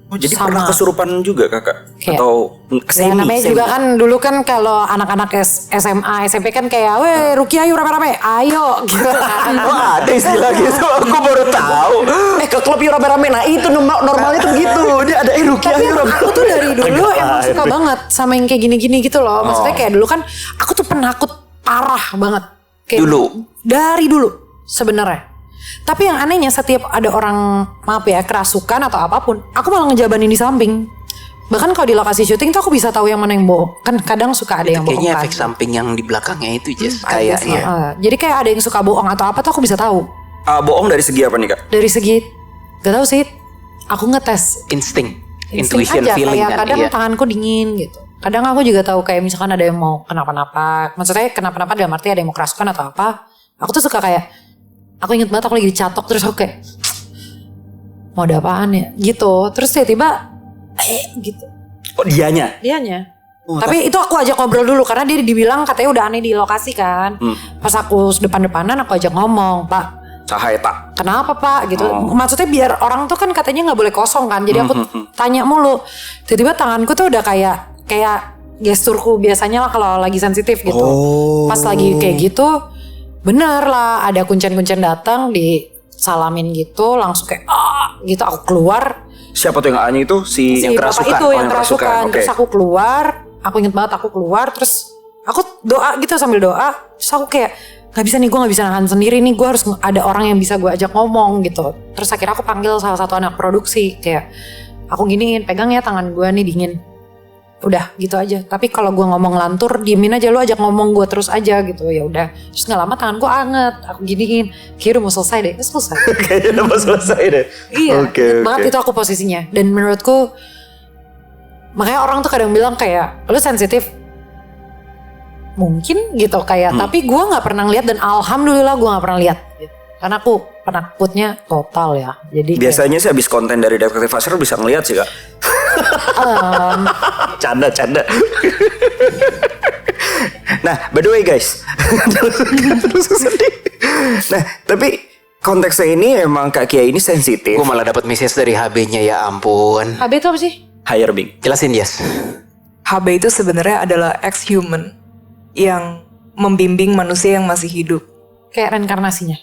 Oh, jadi pernah kesurupan juga kakak? Kayak, atau ya namanya juga kan dulu kan kalau anak-anak SMA SMP kan kayak weh Ruki ayo rame-rame ayo gitu kan. Oh ada istilah gitu, aku baru tahu. Ke klub yuk rame-rame, nah itu normalnya tuh begitu. Dia ada Ruki ayo rame-rame. Aku tuh dari dulu emang suka banget sama yang kayak gini-gini gitu loh. Maksudnya kayak dulu kan aku tuh penakut parah banget. Kayak Dulu? Dari dulu sebenarnya. Tapi yang anehnya setiap ada orang maaf ya kerasukan atau apapun, aku malah ngejabanin di samping. Bahkan kalau di lokasi syuting tuh aku bisa tahu yang mana yang bohong. Kan kadang suka ada yang bohong Kayaknya kan. efek samping yang di belakangnya itu Jess kayaknya. Jadi kayak ada yang suka bohong atau apa tuh aku bisa tahu. Bohong dari segi apa nih kak? Dari segi gak tahu sih. Aku ngetes Insting intuition aja, feeling kayak kan. Kadang iya. tanganku dingin gitu. Kadang aku juga tahu kayak misalkan ada yang mau kenapa-napa. Maksudnya kenapa-napa dalam arti ada yang mau kerasukan atau apa. Aku tuh suka kayak, aku inget banget aku lagi dicatok terus aku kayak, mau ada apaan ya gitu. Terus tiba-tiba, gitu. Oh dianya? Dianya. Tapi itu aku ajak ngobrol dulu karena dia dibilang katanya udah aneh di lokasi kan. Pas aku depan-depanan aku ajak ngomong, Pak. Cahaya tak. Kenapa Pak gitu. Maksudnya biar orang tuh kan katanya gak boleh kosong kan. Jadi aku tanya mulu. Tiba-tiba tanganku tuh udah kayak gesturku biasanya lah kalau lagi sensitif gitu. Pas lagi kayak gitu bener lah ada kuncen-kuncen datang disalamin gitu langsung kayak gitu aku keluar. Siapa tuh yang A-nya itu? Si yang kerasukan? Itu yang kerasukan. Okay. Terus aku keluar. Aku inget banget aku keluar. Terus aku doa gitu sambil doa. Terus aku kayak gak bisa nih, gue gak bisa nahan sendiri nih, gue harus ada orang yang bisa gue ajak ngomong gitu. Terus akhirnya aku panggil salah satu anak produksi kayak aku giniin, pegang ya tangan gue nih dingin. Udah gitu aja. Tapi kalau gue ngomong lantur, diemin aja, lu ajak ngomong gue terus aja gitu. Ya udah. Terus nggak lama tangan gue anget, aku giniin. Kira mau selesai deh, selesai. Kayaknya udah mau selesai deh. Iya, banget itu aku posisinya. Dan menurutku, makanya orang tuh kadang bilang kayak lu sensitif. Mungkin gitu kayak, tapi gue nggak pernah lihat dan alhamdulillah gue nggak pernah lihat. Gitu. Karena aku penakutnya total ya. Jadi biasanya sih habis konten dari Detektif Asrul bisa ngelihat sih kak. Canda. Nah, by the way guys, nah tapi konteksnya ini emang Kak Kia ini sensitif. Gue malah dapat message dari HB-nya, ya ampun. HB itu apa sih? Higher being. Jelasin Yes. HB itu sebenarnya adalah ex-human yang membimbing manusia yang masih hidup. Kayak reinkarnasinya.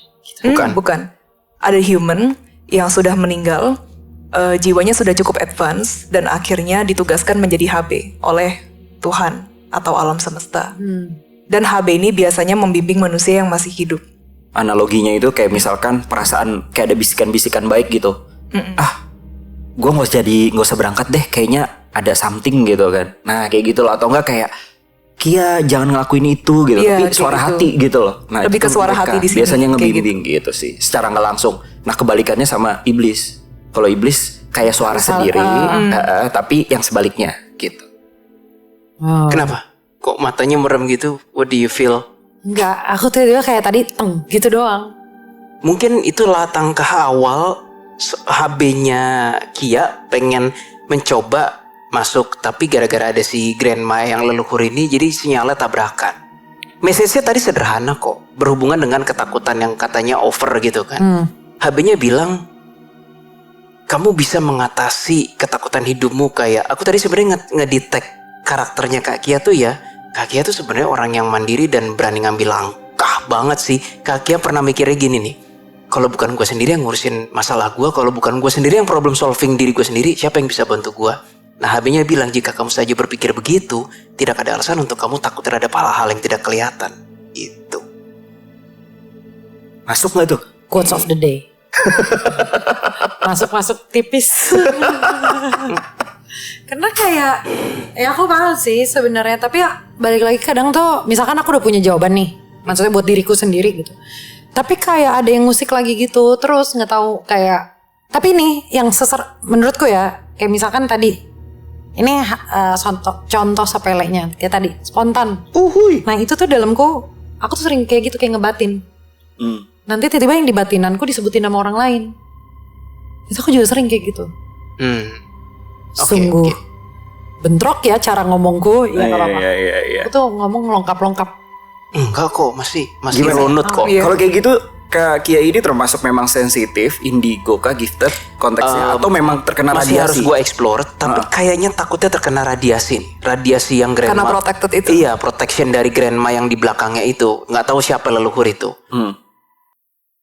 Bukan. Ada human yang sudah meninggal, jiwanya sudah cukup advance dan akhirnya ditugaskan menjadi HB oleh Tuhan atau alam semesta. Dan HB ini biasanya membimbing manusia yang masih hidup. Analoginya itu kayak misalkan perasaan kayak ada bisikan-bisikan baik gitu. Gue nggak usah berangkat deh, kayaknya ada something gitu kan. Nah kayak gitu loh, atau enggak kayak Kia jangan ngelakuin itu gitu, tapi suara gitu. hati gitu loh. Nah lebih ke suara hati di sini. Biasanya ngebimbing gitu sih, secara nggak langsung. Nah kebalikannya sama iblis. Kalau iblis kayak suara sendiri, tapi yang sebaliknya gitu. Kenapa? Kok matanya merem gitu? What do you feel? Enggak, aku tuh kayak tadi gitu doang. Mungkin itu langkah awal HB-nya Kia pengen mencoba masuk, tapi gara-gara ada si grandma yang leluhur ini jadi sinyalnya tabrakan. Message-nya tadi sederhana kok, berhubungan dengan ketakutan yang katanya over gitu kan. HB-nya bilang kamu bisa mengatasi ketakutan hidupmu. Kayak aku tadi sebenarnya ngedetect karakternya Kak Kia tuh ya, Kak Kia tuh sebenarnya orang yang mandiri dan berani ngambil langkah banget sih. Kak Kia pernah mikirnya gini nih, kalau bukan gue sendiri yang ngurusin masalah gue, kalau bukan gue sendiri yang problem solving diri gue sendiri, siapa yang bisa bantu gue? Nah HB-nya bilang jika kamu saja berpikir begitu, tidak ada alasan untuk kamu takut terhadap hal-hal yang tidak kelihatan. Itu. Masuk nggak tuh? Quotes of the day. Masuk tipis. Karena kayak, ya aku paham sih sebenarnya. Tapi ya balik lagi kadang tuh, misalkan aku udah punya jawaban nih, maksudnya buat diriku sendiri gitu. Tapi kayak ada yang musik lagi gitu, terus nggak tahu kayak. Tapi nih yang menurutku ya, kayak misalkan tadi. Ini contoh sepelenya kayak tadi spontan. Nah itu tuh dalamku aku tuh sering kayak gitu kayak ngebatin. Nanti tiba-tiba yang dibatinanku disebutin nama orang lain. Itu aku juga sering kayak gitu. Sungguh bentrok ya cara ngomongku. Ya nggak apa-apa. Aku tuh ngomong lengkap-lengkap. Enggak kok, masih Gimana? runut kok. Kalau kayak gitu Kak Kia ini termasuk memang sensitif, indigo kah, gifted konteksnya, atau memang terkena masih harus radiasi? gue explore, tapi kayaknya takutnya terkena radiasi nih. Radiasi yang grandma. Karena protected itu. Iya, protection dari grandma yang di belakangnya itu. Nggak tahu siapa leluhur itu.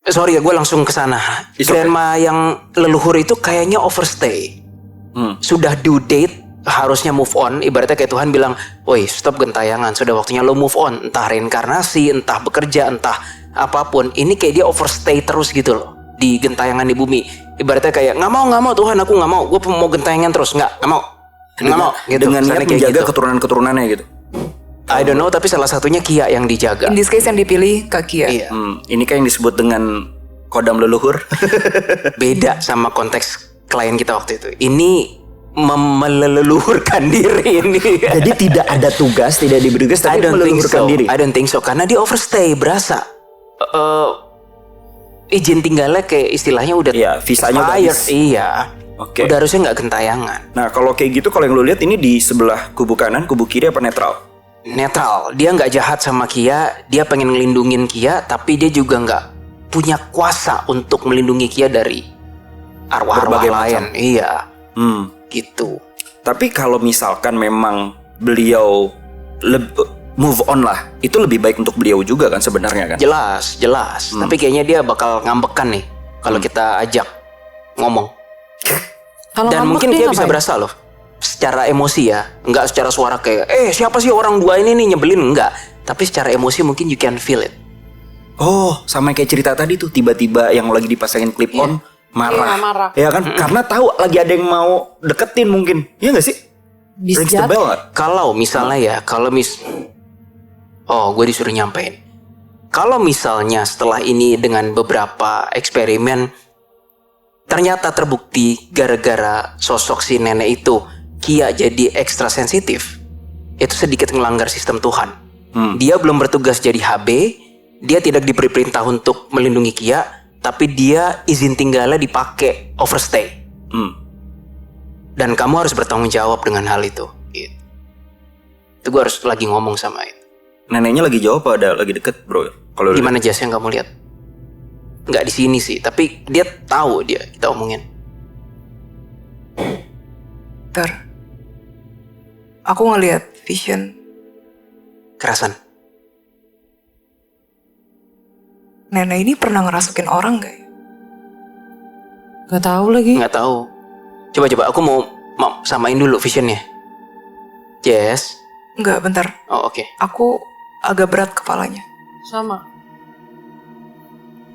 Sorry ya, gue langsung ke sana. Grandma yang leluhur itu kayaknya overstay. Sudah due date, harusnya move on. Ibaratnya kayak Tuhan bilang, woi stop gentayangan, sudah waktunya lo move on. Entah reinkarnasi, entah bekerja, entah apapun. Ini kayak dia overstay terus gitu loh di gentayangan di bumi. Ibaratnya kayak nggak mau Tuhan, aku nggak mau, gue mau gentayangan terus, nggak mau gitu. Dengan niat Kayak menjaga gitu. keturunan-keturunannya gitu. I don't know, tapi salah satunya Kia yang dijaga. In this case yang dipilih Kak Kia. Iya. Ini kan yang disebut dengan kodam leluhur. Beda sama konteks klien kita waktu itu. Ini meleluhurkan diri ini. Jadi tidak ada tugas, tidak diberi tugas, tapi meleluhurkan diri. I don't think so, karena dia overstay, berasa izin tinggalnya kayak istilahnya udah visanya udah expired. habis. Iya. Oke. Udah harusnya nggak gentayangan. Nah kalau kayak gitu, kalau yang lu lihat ini di sebelah kubu kanan, kubu kiri apa netral? Netral. Dia nggak jahat sama Kia, dia pengen ngelindungin Kia, tapi dia juga nggak punya kuasa untuk melindungi Kia dari arwah-arwah Berbagai lain. macam. Iya. Gitu. Tapi kalau misalkan memang beliau move on lah, itu lebih baik untuk beliau juga kan sebenarnya kan? Jelas. Tapi kayaknya dia bakal ngambekan nih kalau kita ajak ngomong. Kalau Dan ngambek mungkin dia dia bisa ngapain? berasa loh, secara emosi ya, nggak secara suara kayak, siapa sih orang dua ini nih nyebelin, enggak. Tapi secara emosi mungkin you can feel it. Oh, sama kayak cerita tadi tuh, tiba-tiba yang lagi dipasangin clip on marah. Iya, marah. Ya kan? Karena tahu lagi ada yang mau deketin mungkin. Iya nggak sih? Bisa Rings the jadi. bell nggak? Kalau misalnya ya, gue disuruh nyampein. Kalau misalnya setelah ini dengan beberapa eksperimen, ternyata terbukti gara-gara sosok si nenek itu, Kia jadi ekstra sensitif, itu sedikit melanggar sistem Tuhan. Dia belum bertugas jadi HB, dia tidak diberi perintah untuk melindungi Kia, tapi dia izin tinggalnya dipakai overstay. Dan kamu harus bertanggung jawab dengan hal itu. Gitu. Itu gue harus lagi ngomong sama itu. Neneknya lagi jawab apa ada lagi deket bro? Kalau Gimana Jas yang kamu lihat? Nggak di sini sih, tapi dia tahu kita omongin. Aku ngelihat vision. Kerasan. Nenek ini pernah ngerasukin orang gak ya? Gak tahu lagi. Nggak tahu. Coba aku mau samain dulu visionnya. Jess. Enggak, bentar. Oh oke. Aku agak berat kepalanya. Sama.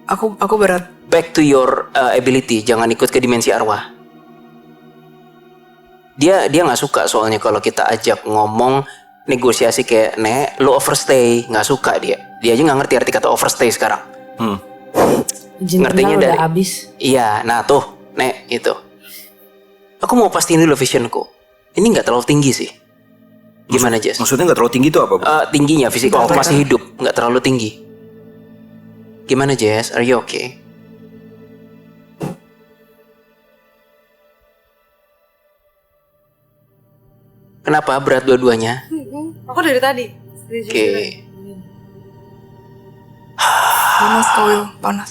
Aku berat. Back to your ability. Jangan ikut ke dimensi arwah. Dia nggak suka soalnya kalau kita ajak ngomong negosiasi kayak Nek, lu overstay. Nggak suka dia. Dia aja nggak ngerti arti kata overstay sekarang. Izin Ngertinya tinggal dari- udah habis. Iya, nah tuh, Nek, itu. Aku mau pastiin dulu visionku. Ini nggak terlalu tinggi sih. Gimana Jess? maksudnya nggak terlalu tinggi tuh apa? Bro? Tingginya fisik waktu Berapa? masih hidup, nggak terlalu tinggi. Gimana Jess? Are you okay? Kenapa berat dua-duanya? Aku dari tadi. Oke. Panas Kawil, panas.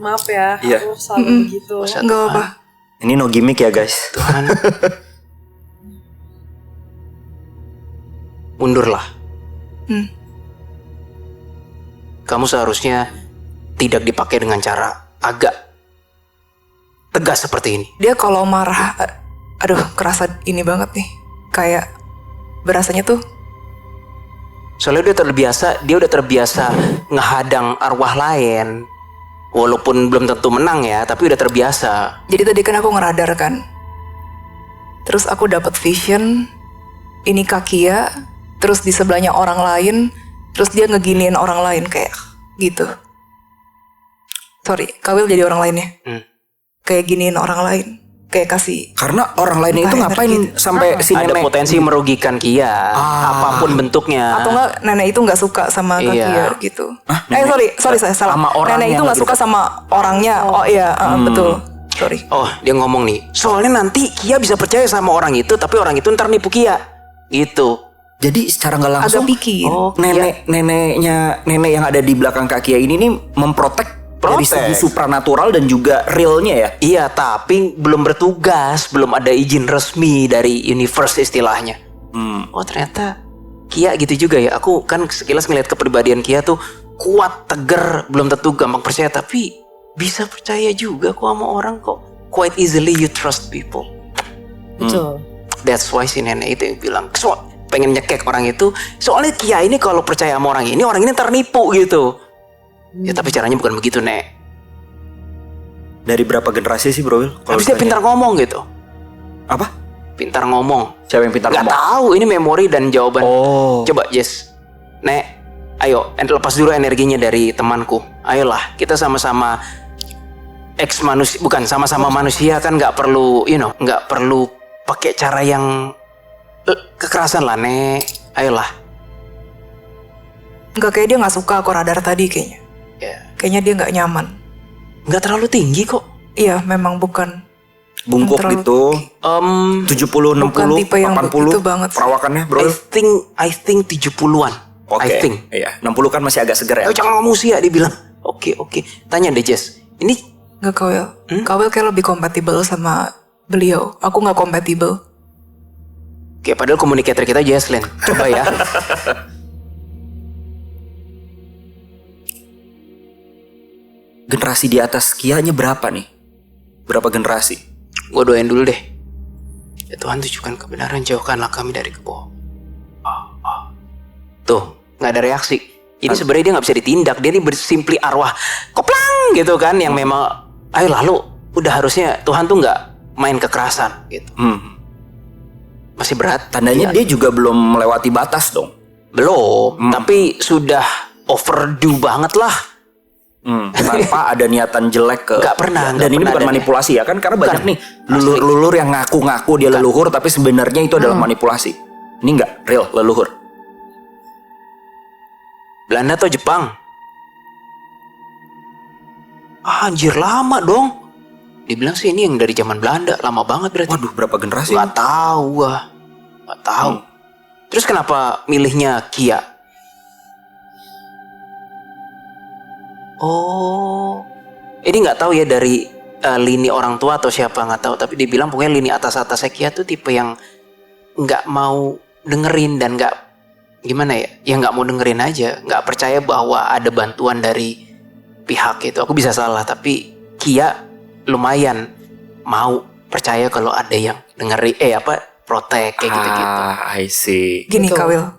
Maaf ya, Iya. aku selalu begitu. Masa Enggak Tuhan? apa. Ini no gimmick ya guys. Tuhan. Mundurlah. Kamu seharusnya tidak dipakai dengan cara agak tegas seperti ini. Dia kalau marah, aduh kerasa ini banget nih. Kayak berasanya tuh Soalnya dia udah terbiasa ngehadang arwah lain. Walaupun belum tentu menang ya, tapi udah terbiasa. jadi tadi kan aku ngeradar kan. Terus aku dapat vision ini Kakia, terus di sebelahnya orang lain, terus dia ngeginiin orang lain kayak gitu. Sorry, Kawil jadi orang lainnya. Kayak giniin orang lain, kayak kasih. Karena orang lainnya itu Entah ngapain energi. sampai si Ada nenek? potensi merugikan Kia, apapun bentuknya. Atau enggak nenek itu nggak suka sama Kakia Iya. gitu. Sorry saya salah. Sama orangnya Nenek itu nggak nggak suka sama orangnya. Oh iya, betul. Sorry. Oh, dia ngomong nih. Soalnya nanti Kia bisa percaya sama orang itu, tapi orang itu ntar nipu Kia. Gitu. Jadi secara nggak langsung Agak pikir. nenek yang ada di belakang kaki ini nih memprotek Dari segi supranatural dan juga realnya ya. Iya, tapi belum bertugas, belum ada izin resmi dari universe istilahnya. Oh ternyata Kia gitu juga ya. Aku kan sekilas ngeliat kepribadian Kia tuh kuat, tegar, belum tentu gampang percaya, tapi bisa percaya juga kok sama orang kok. Quite easily you trust people. Betul. That's why si nenek itu yang bilang pengen nyekek orang itu. Soalnya Kia ini kalau percaya sama orang ini ternipu gitu. Ya tapi caranya bukan begitu, Nek. Dari berapa generasi sih, Bro Will? Habis dia pintar ngomong gitu. Apa? Pintar ngomong. Siapa yang pintar ngomong? Gak tahu, ini memori dan jawaban. Coba Jess, Nek, ayo lepas dulu energinya dari temanku. Ayolah, kita sama-sama sama-sama manusia kan nggak perlu, nggak perlu pakai cara yang kekerasan lah, Nek. Ayolah. Enggak, kayak dia nggak suka aku radar tadi kayaknya. Kayaknya dia nggak nyaman. Nggak terlalu tinggi kok. Iya, memang bukan. Bungkuk gitu. 70, 60, bukan tipe yang 80 banget sih. perawakannya, Bro. I think 70-an. Oke. I think. Iya, 60 kan masih agak segar ya. Jangan ngomong usia, dia bilang. Oke. Tanya deh Jess. Ini Nggak, Kawel kayak lebih kompatibel sama beliau. Aku nggak kompatibel. Oke, padahal komunikator kita Jesslyn. Coba ya. Generasi di atas Kianya berapa nih? Berapa generasi? Gue doain dulu deh. Ya Tuhan, tunjukkan kebenaran, jauhkanlah kami dari kebohongan. Tuh, nggak ada reaksi. Jadi sebenarnya dia nggak bisa ditindak. Dia ini simply arwah koplang gitu kan, yang memang, ayo lalu, udah harusnya Tuhan tuh nggak main kekerasan gitu. Masih berat. Tandanya dia juga belum melewati batas dong. Belum, tapi sudah overdue banget lah. Tanpa ada niatan jelek ke. Nggak pernah. Dan ini bukan manipulasi ya kan, karena banyak nih leluhur yang ngaku-ngaku dia leluhur, tapi sebenarnya itu adalah manipulasi. Ini nggak real leluhur. Belanda atau Jepang? Anjir, lama dong. Dibilang sih ini yang dari zaman Belanda, lama banget berarti. Waduh, berapa generasi? Gak tahu gua. Gak tahu. Terus kenapa milihnya Kia? Oh, ini nggak tahu ya dari lini orang tua atau siapa, nggak tahu. Tapi dibilang pokoknya lini atasnya Kia tuh tipe yang nggak mau dengerin dan nggak gimana ya? Ya nggak mau dengerin aja, nggak percaya bahwa ada bantuan dari pihak itu. Aku bisa salah, tapi Kia lumayan mau percaya kalau ada yang dengerin, protek kayak gitu-gitu. I see. Gini, Kawil.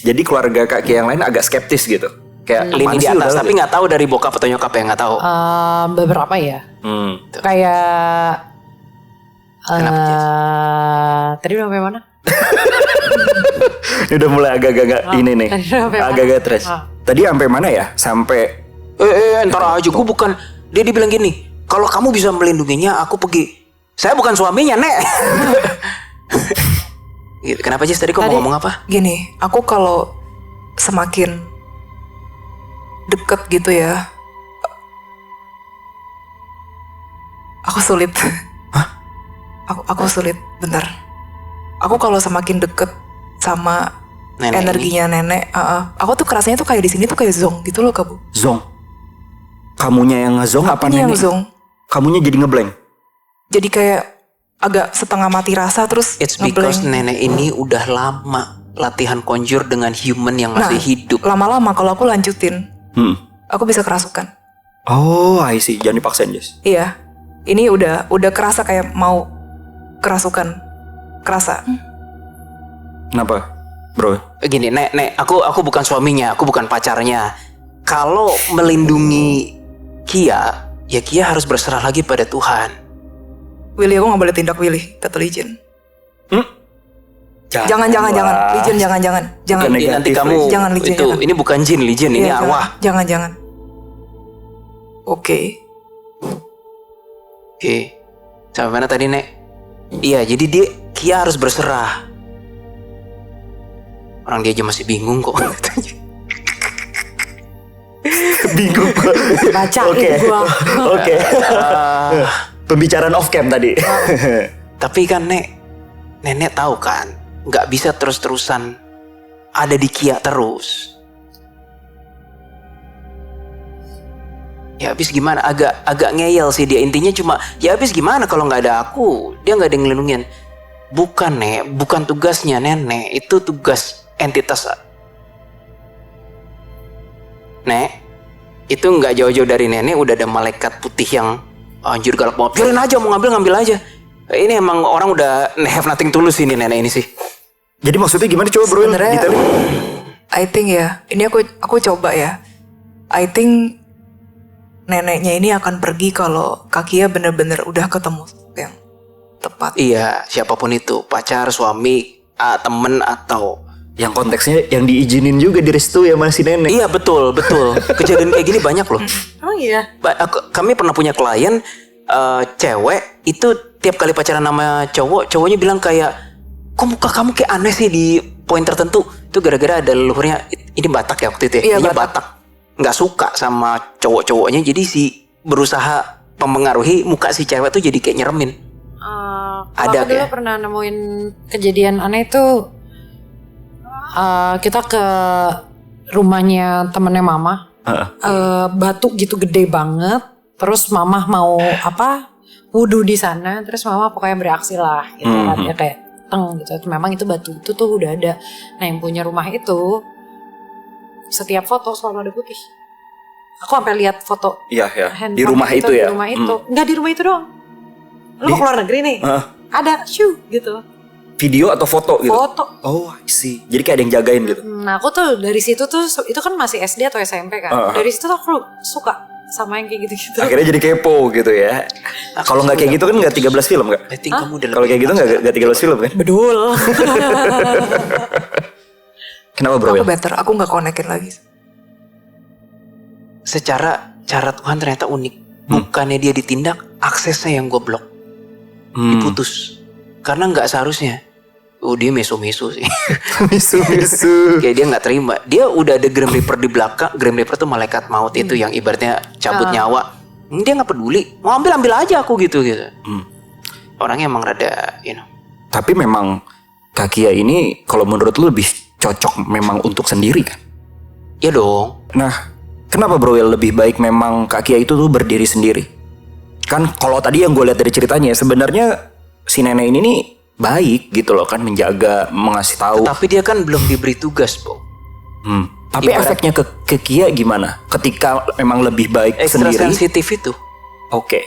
Jadi keluarga Kak Kia yang lain agak skeptis gitu. Kayak Lini di atas, tapi nggak tahu dari bokap atau nyokap ya, nggak tahu. Beberapa ya. Kayak tadi udah sampai mana? Ini udah mulai agak-agak ini nih. Agak-agak stres. Tadi sampai mana ya? Sampai Entar aja, gue bukan. Dia bilang gini, kalau kamu bisa melindunginya, aku pergi. Saya bukan suaminya, Nek. Gitu. Kenapa sih tadi kok mau ngomong apa? Gini, aku kalau semakin deket gitu ya, aku sulit. Hah? Aku sulit, bentar. Aku kalau semakin deket sama Nenek energinya nenek, aku tuh kerasanya tuh kayak di sini tuh kayak zong gitu loh, Kabu. zong. Kamunya yang ngezong apa Akunya yang nenek? zong. Kamunya jadi ngeblank. Jadi kayak agak setengah mati rasa terus It's because nenek ini udah lama latihan conjure dengan human yang masih hidup. Lama-lama kalau aku lanjutin, aku bisa kerasukan. Oh, I see. Jangan dipaksain, Jess. Iya, ini udah kerasa kayak mau kerasukan, kerasa. Kenapa, bro? Gini, Nek, aku bukan suaminya, aku bukan pacarnya. Kalau melindungi Kia, ya Kia harus berserah lagi pada Tuhan. Willy, aku gak boleh tindak Willy, total izin. Jangan. Lijin, jangan. Nanti kamu jangan, Lijin, itu, jangan. ini bukan jin, Lijin, ini arwah. Jangan. Oke. Sampai mana tadi, Nek? Iya, jadi Kia harus berserah. Orang dia aja masih bingung kok. Bingung. Baca Oke. Oke. Pembicaraan off cam tadi. Tapi kan nenek tahu kan, nggak bisa terus-terusan ada di Kia terus. Ya habis gimana, agak ngeyel sih dia, intinya cuma ya habis gimana kalau nggak ada aku, dia nggak ada yang ngelindungin. Bukan Nek, bukan tugasnya nenek, itu tugas entitas. Nek, itu nggak jauh-jauh dari nenek udah ada malaikat putih yang anjir galak banget, biarin aja, mau ngambil aja. Ini emang orang udah have nothing tulus ini nenek ini sih. Jadi maksudnya gimana, coba bro Sebenarnya I think ya, ini aku coba ya, I think neneknya ini akan pergi kalau Kakia bener-bener udah ketemu yang tepat. Iya, siapapun itu, pacar, suami, temen, atau yang konteksnya yang diizinin juga direstui ya masih nenek. iya betul. Kejadian kayak gini banyak loh. Oh iya. Kami pernah punya klien cewek itu tiap kali pacaran sama cowoknya bilang kayak, kok muka kamu kayak aneh sih di poin tertentu. Itu gara-gara ada leluhurnya, ini Batak ya waktu itu ya. Iya, Batak. Nggak suka sama cowoknya, jadi si berusaha mempengaruhi muka si cewek tuh jadi kayak nyeremin. Ada aku dulu pernah nemuin kejadian aneh itu. Kita ke rumahnya temennya mama, batu gitu gede banget. Terus mama mau wudhu di sana. Terus mama pokoknya bereaksi lah, gitu kan. Ya kayak gitu. Memang itu batu itu tuh udah ada. Nah yang punya rumah itu setiap foto selalu ada putih. Aku sampai lihat foto. Iya. Di rumah itu ya. Di rumah itu, nggak di rumah itu doang. Lu mau keluar negeri nih, ada gitu. Video atau foto gitu? Foto. Oh, I see. Jadi kayak ada yang jagain gitu. Nah aku tuh dari situ tuh, itu kan masih SD atau SMP kan. Dari situ tuh aku suka sama yang kayak gitu-gitu. Akhirnya jadi kepo gitu ya. Kalau nggak kayak gitu kan nggak 13 film kan? Kalau kayak gitu nggak 13 film kan? Bedul. Kenapa bro? Aku better, aku nggak konekin lagi. Secara cara Tuhan ternyata unik. Bukannya dia ditindak, aksesnya yang gue blok, diputus. Karena nggak seharusnya. Dia meso-meso sih. Misu. Kayak dia nggak terima. Dia udah ada Grim Reaper di belakang. Grim Reaper tuh malaikat maut itu yang ibaratnya cabut nyawa. Dia nggak peduli. Mau ambil aja aku gitu. Orangnya emang rada, Tapi memang Kakia ini kalau menurut lu lebih cocok memang untuk sendiri kan? Ya dong. Nah, kenapa bro lebih baik memang Kakia itu tuh berdiri sendiri? Kan kalau tadi yang gue lihat dari ceritanya sebenarnya si nenek ini nih baik gitu loh kan, menjaga, mengasih tahu. Tapi dia kan belum diberi tugas, Bo. Tapi efeknya ke Kia gimana? Ketika memang lebih baik ekstra sendiri. sensitif itu. Oke.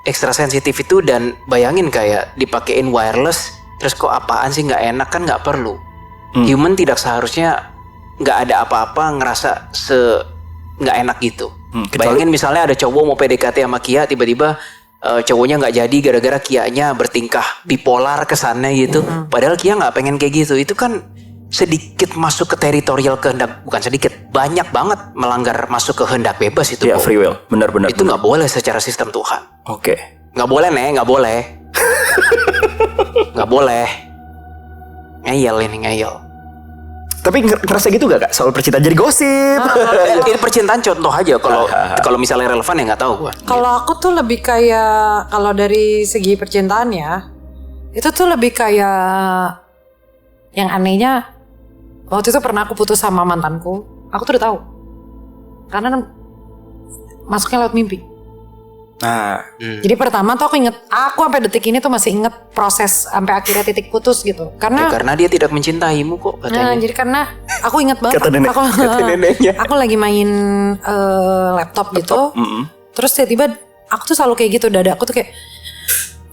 Ekstra sensitif itu, dan bayangin kayak dipakein wireless, terus kok apaan sih nggak enak, kan nggak perlu. Human tidak seharusnya nggak ada apa-apa ngerasa nggak enak gitu. Bayangin misalnya ada cowok mau PDKT sama Kia, tiba-tiba cowoknya nggak jadi gara-gara Kianya bertingkah bipolar kesannya gitu. Padahal Kia nggak pengen kayak gitu. Itu kan sedikit masuk ke teritorial kehendak, bukan sedikit, banyak banget melanggar masuk ke kehendak bebas itu. Ya, free will, benar-benar. Itu nggak boleh secara sistem Tuhan. Oke. Nggak boleh nggak boleh. Nggak boleh. Ngeyel. Tapi ngerasa gitu gak kak soal percintaan, jadi gosip? Ini percintaan contoh aja, kalau misalnya relevan ya nggak tahu gua. Kalau aku tuh lebih kayak, kalau dari segi percintaan ya, itu tuh lebih kayak yang anehnya, waktu itu pernah aku putus sama mantanku, aku tuh udah tahu, karena masuknya lewat mimpi. Nah, Jadi pertama tuh aku sampai detik ini tuh masih inget proses sampai akhirnya titik putus gitu. Karena dia tidak mencintaimu kok katanya. Nah, jadi karena aku inget banget, Kata neneknya. aku lagi main laptop gitu, terus tiba-tiba aku tuh selalu kayak gitu, dada aku tuh kayak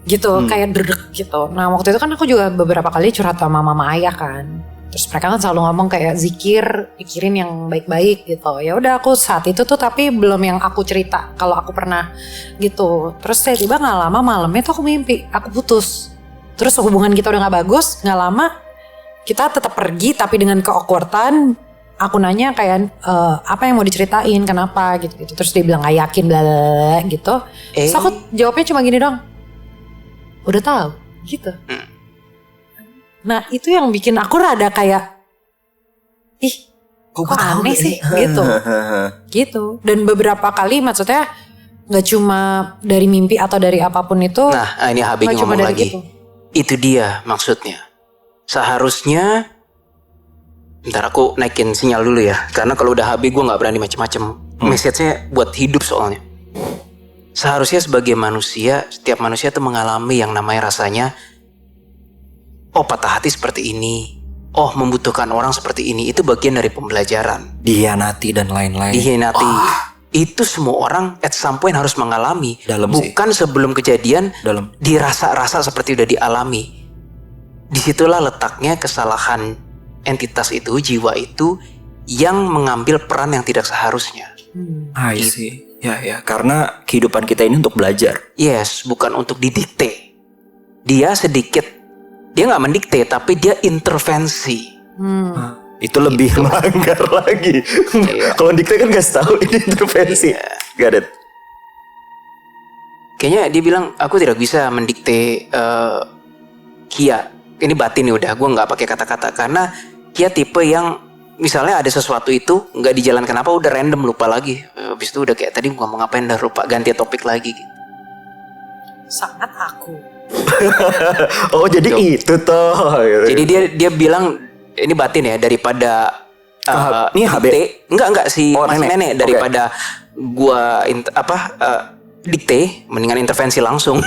gitu, kayak derdek gitu. Nah waktu itu kan aku juga beberapa kali curhat sama mama ayah kan. Terus mereka kan selalu ngomong kayak zikir, pikirin yang baik-baik gitu. Ya udah aku saat itu tuh, tapi belum yang aku cerita kalau aku pernah gitu. Terus tiba-tiba nggak lama malamnya tuh aku mimpi, aku putus. Terus hubungan kita udah nggak bagus, nggak lama kita tetap pergi tapi dengan ke-awkwardan. Aku nanya kayak apa yang mau diceritain, kenapa gitu. Terus dia bilang nggak yakin, bla bla bla gitu. Terus aku jawabnya cuma gini dong, udah tahu gitu. Nah itu yang bikin aku rada kayak, kok aneh sih gitu. Dan beberapa kali, maksudnya nggak cuma dari mimpi atau dari apapun itu. Nah ini HB ngomong lagi gitu. Itu dia maksudnya. Seharusnya, bentar aku naikin sinyal dulu ya, karena kalau udah HB gue nggak berani macem-macem. Message-nya buat hidup soalnya. Seharusnya sebagai manusia, setiap manusia tuh mengalami yang namanya rasanya, oh patah hati seperti ini, oh membutuhkan orang seperti ini, itu bagian dari pembelajaran. Dihianati dan lain-lain. Dihianati. Itu semua orang at some point harus mengalami. Dalam bukan sih. Sebelum kejadian Dalam. dirasa-rasa seperti udah dialami. Disitulah letaknya kesalahan entitas itu, jiwa itu yang mengambil peran yang tidak seharusnya. I see. Ya, karena kehidupan kita ini untuk belajar. Yes, bukan untuk didikte. Dia nggak mendikte, tapi dia intervensi. Itu lebih melanggar lagi. Kalau dikte kan gak tahu ini intervensi. Got it. Kayaknya dia bilang aku tidak bisa mendikte Kia. Ini batin nih udah, gue nggak pakai kata-kata karena Kia tipe yang misalnya ada sesuatu itu nggak dijalankan apa udah random lupa lagi. Habis itu udah kayak tadi ngomong ngapain udah lupa, ganti topik lagi gitu. Sangat aku. Oh jadi itu toh. Jadi dia bilang ini batin ya daripada ini HB? dikte. Enggak si Mas nenek. Nenek daripada gua dikte mendingan intervensi langsung.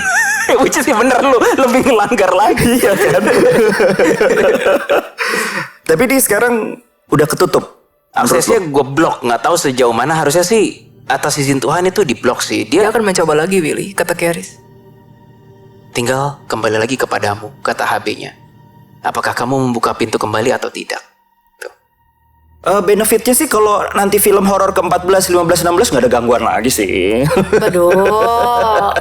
Which is bener lu lebih ngelanggar lagi ya kan. Tapi dia sekarang udah ketutup. Aksesnya gue blok, nggak tahu sejauh mana. Harusnya sih atas izin Tuhan itu di blok sih. Dia Dia akan mencoba lagi, Willy, kata Keris. tinggal kembali lagi kepadamu, kata HB-nya. Apakah kamu membuka pintu kembali atau tidak? Tuh. Benefitnya sih kalau nanti film horor ke-14, 15, 16 gak ada gangguan lagi sih. Aduh,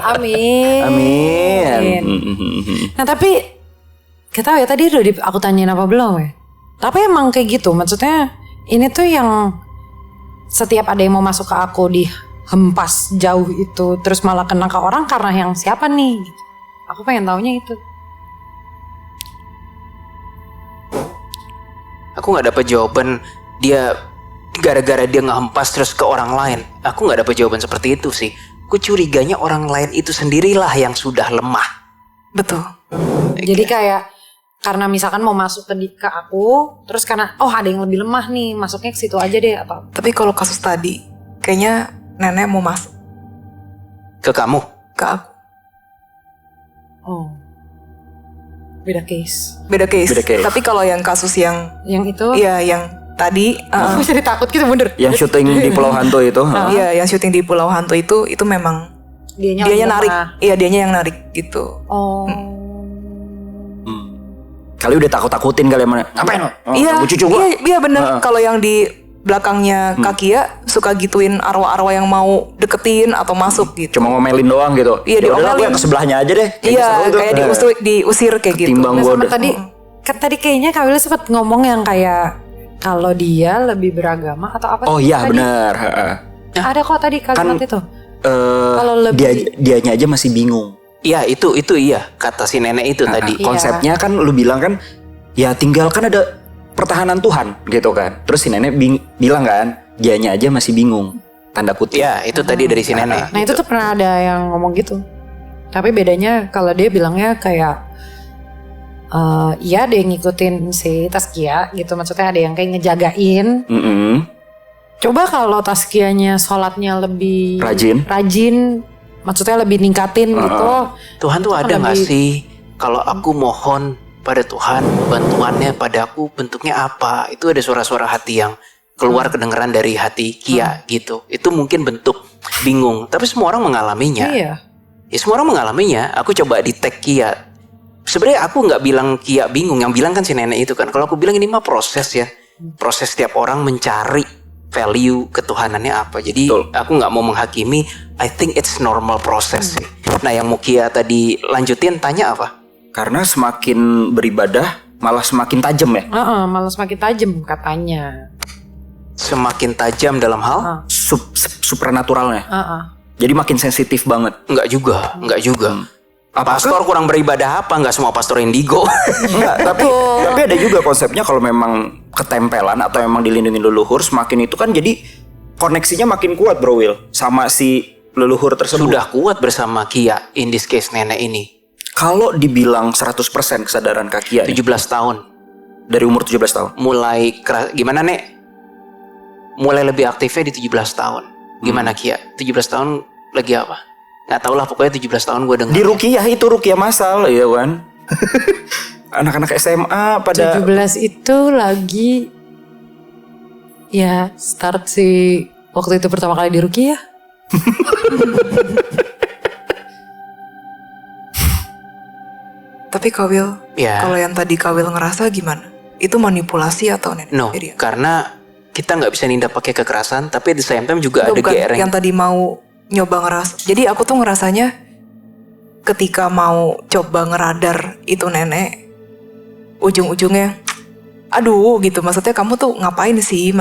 amin. Amin. Nah tapi kita tahu ya tadi udah aku tanyain apa belum ya. Tapi emang kayak gitu, maksudnya ini tuh yang setiap ada yang mau masuk ke aku dihempas jauh itu, terus malah kena ke orang karena yang siapa nih? Gitu. Aku pengen taunya itu. Aku nggak dapat jawaban dia gara-gara dia ngehempas terus ke orang lain. Aku nggak dapat jawaban seperti itu sih. Aku curiganya orang lain itu sendirilah yang sudah lemah. Betul. Jadi kayak karena misalkan mau masuk ke aku, terus karena ada yang lebih lemah nih, masuknya ke situ aja deh apa. Tapi kalau kasus tadi, kayaknya nenek mau masuk Ke kamu? ke aku. Oh. Beda case. Beda case. Beda case. Tapi kalau yang kasus yang Yang itu iya yang tadi aku jadi takut gitu bener. Yang syuting di Pulau Hantu itu. iya yang syuting di Pulau Hantu itu memang Dianya dianya narik. lemah. Iya, dianya yang narik gitu. Oh. Kali udah takut-takutin kali sama ngapain lo? Iya, Ganggu cucu gua. iya bener. Kalau yang di belakangnya Kakia suka gituin arwah-arwah yang mau deketin atau masuk gitu. Cuma ngomelin doang gitu. Iya, Ya udahlah, diomelin. gua yang ke sebelahnya aja deh. Kayaknya Iya, seru tuh. kayak diusir kayak gitu. Ketimbang Nah, gua sama udah. tadi kayaknya Kak Willy sempat ngomong yang kayak kalau dia lebih beragama atau apa Oh sih iya tadi? benar. Ada kok tadi kalimat itu. Kalau lebih Dianya aja masih bingung. Iya itu iya kata si nenek itu tadi. Iya. Konsepnya kan lu bilang kan ya tinggalkan ada pertahanan Tuhan gitu kan. Terus si nenek bilang kan dianya aja masih bingung. Tanda kutip. Iya itu tadi dari si nenek. Nah itu tuh pernah ada yang ngomong gitu. Tapi bedanya kalau dia bilangnya kayak iya ada yang ngikutin si Taskia gitu. Maksudnya ada yang kayak ngejagain. Coba kalau Taskianya sholatnya lebih rajin, maksudnya lebih ningkatin gitu. Tuhan tuh Itu ada kan nggak lebih- sih? Kalau aku mohon pada Tuhan, bantuannya pada aku bentuknya apa? Itu ada suara-suara hati yang keluar kedengeran dari hati Kia gitu. Itu mungkin bentuk bingung. Tapi semua orang mengalaminya. Iya. Ya semua orang mengalaminya. Aku coba di tag Kia. Sebenarnya aku nggak bilang Kia bingung. Yang bilang kan si nenek itu kan. Kalau aku bilang ini mah proses ya. Proses setiap orang mencari value ketuhanannya apa. Jadi Betul. aku nggak mau menghakimi. I think it's normal process sih. Nah yang mau Kia tadi lanjutin tanya apa? Karena semakin beribadah malah semakin tajam ya. Malah semakin tajam katanya. Semakin tajam dalam hal? Supranaturalnya. Jadi makin sensitif banget. Enggak juga. Pastor kurang beribadah apa? Enggak semua pastor indigo. Enggak, tapi ada juga konsepnya kalau memang ketempelan atau memang dilindungi leluhur, semakin itu kan jadi koneksinya makin kuat Bro Will sama si leluhur tersebut. Sudah kuat bersama Kia in this case nenek ini. Kalau dibilang 100% kesadaran Kakia 17 tahun. dari umur 17 tahun. Mulai gimana Nek? Mulai lebih aktifnya di 17 tahun. Gimana Kia? 17 tahun lagi apa? Nggak tahu lah, pokoknya 17 tahun gue dengar. Di Rukiah itu Rukiah masal ya kan. Anak-anak SMA pada 17 itu lagi ya start si waktu itu pertama kali di Rukiah. Tapi Kawil, Ya. kalau yang tadi Kawil ngerasa gimana? Itu manipulasi atau nenek? No, Jadi, karena kita nggak bisa nindak pakai kekerasan, tapi at the same time juga ada bukan GR yang tadi mau nyoba ngerasa. Jadi aku tuh ngerasanya ketika mau coba ngeradar itu nenek, ujung-ujungnya aduh gitu, maksudnya kamu tuh ngapain sih,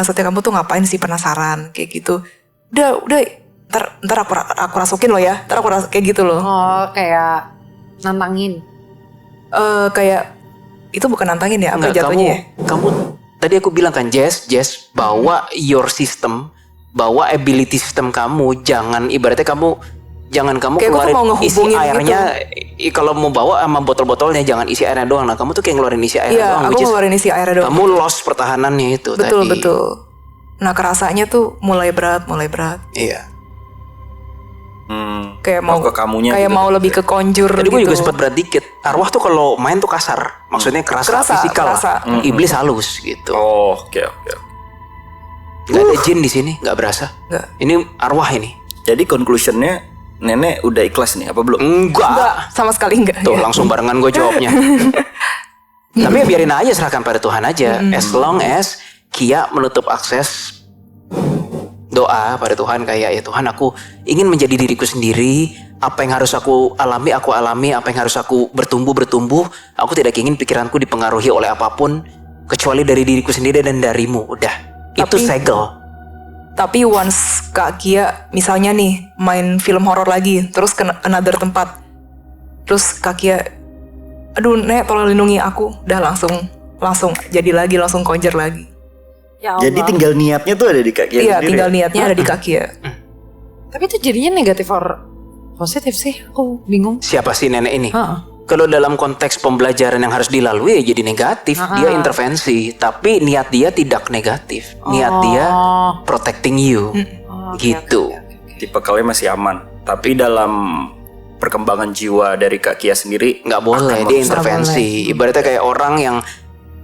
penasaran kayak gitu. Udah ntar aku rasukin lo ya, ntar kayak gitu loh. Oh, kayak nantangin. Kayak itu bukan nantangin ya, apa Nggak, jatuhnya ya? kamu tadi aku bilang kan Jess, bawa your system, bawa ability system kamu, jangan ibaratnya kamu Kayak aku tuh mau keluarin isi ngehubungin airnya. Kalau mau bawa sama botol-botolnya jangan isi airnya doang. Nah kamu tuh kayak ngeluarin isi airnya Iya, doang, aku which is ngeluarin isi airnya doang. kamu lost pertahanannya itu Betul, tadi. betul. Nah kerasanya tuh mulai berat. Iya. Kayak mau ke kamunya kayak gitu. mau lebih ke conjure Tadi gitu. gue juga sempat berat dikit. Arwah tuh kalau main tuh kasar, maksudnya kerasa fisikal kerasa. lah. Iblis halus gitu. Oh, oke. Gak ada jin di sini, nggak berasa. Nggak. Ini arwah ini. Jadi conclusionnya nenek udah ikhlas nih apa belum? Enggak. Sama sekali enggak. Tuh ya. langsung barengan gue jawabnya. Tapi ya biarin aja, serahkan pada Tuhan aja. As long as Kia menutup akses doa pada Tuhan, kayak ya Tuhan aku ingin menjadi diriku sendiri. Apa yang harus aku alami, apa yang harus aku bertumbuh. Aku tidak ingin pikiranku dipengaruhi oleh apapun kecuali dari diriku sendiri dan darimu. Udah, itu segel. Tapi once Kak Kia misalnya nih main film horor lagi, terus ke another tempat, terus Kak Kia, aduh Nek tolong lindungi aku, udah langsung jadi lagi, langsung conjure lagi. Ya Allah. Jadi tinggal niatnya tuh ada di kaki Iya, sendiri. tinggal niatnya ada di Kak Kia. Tapi itu jadinya negatif or positif sih, aku bingung. Siapa sih nenek ini? Heeh. Kalau dalam konteks pembelajaran yang harus dilalui ya jadi negatif. Dia intervensi, tapi niat dia tidak negatif. Niat dia protecting you. Gitu. Tipe kalian masih aman. Tapi dalam perkembangan jiwa dari Kak Kia sendiri Nggak boleh dia intervensi. Ibaratnya kayak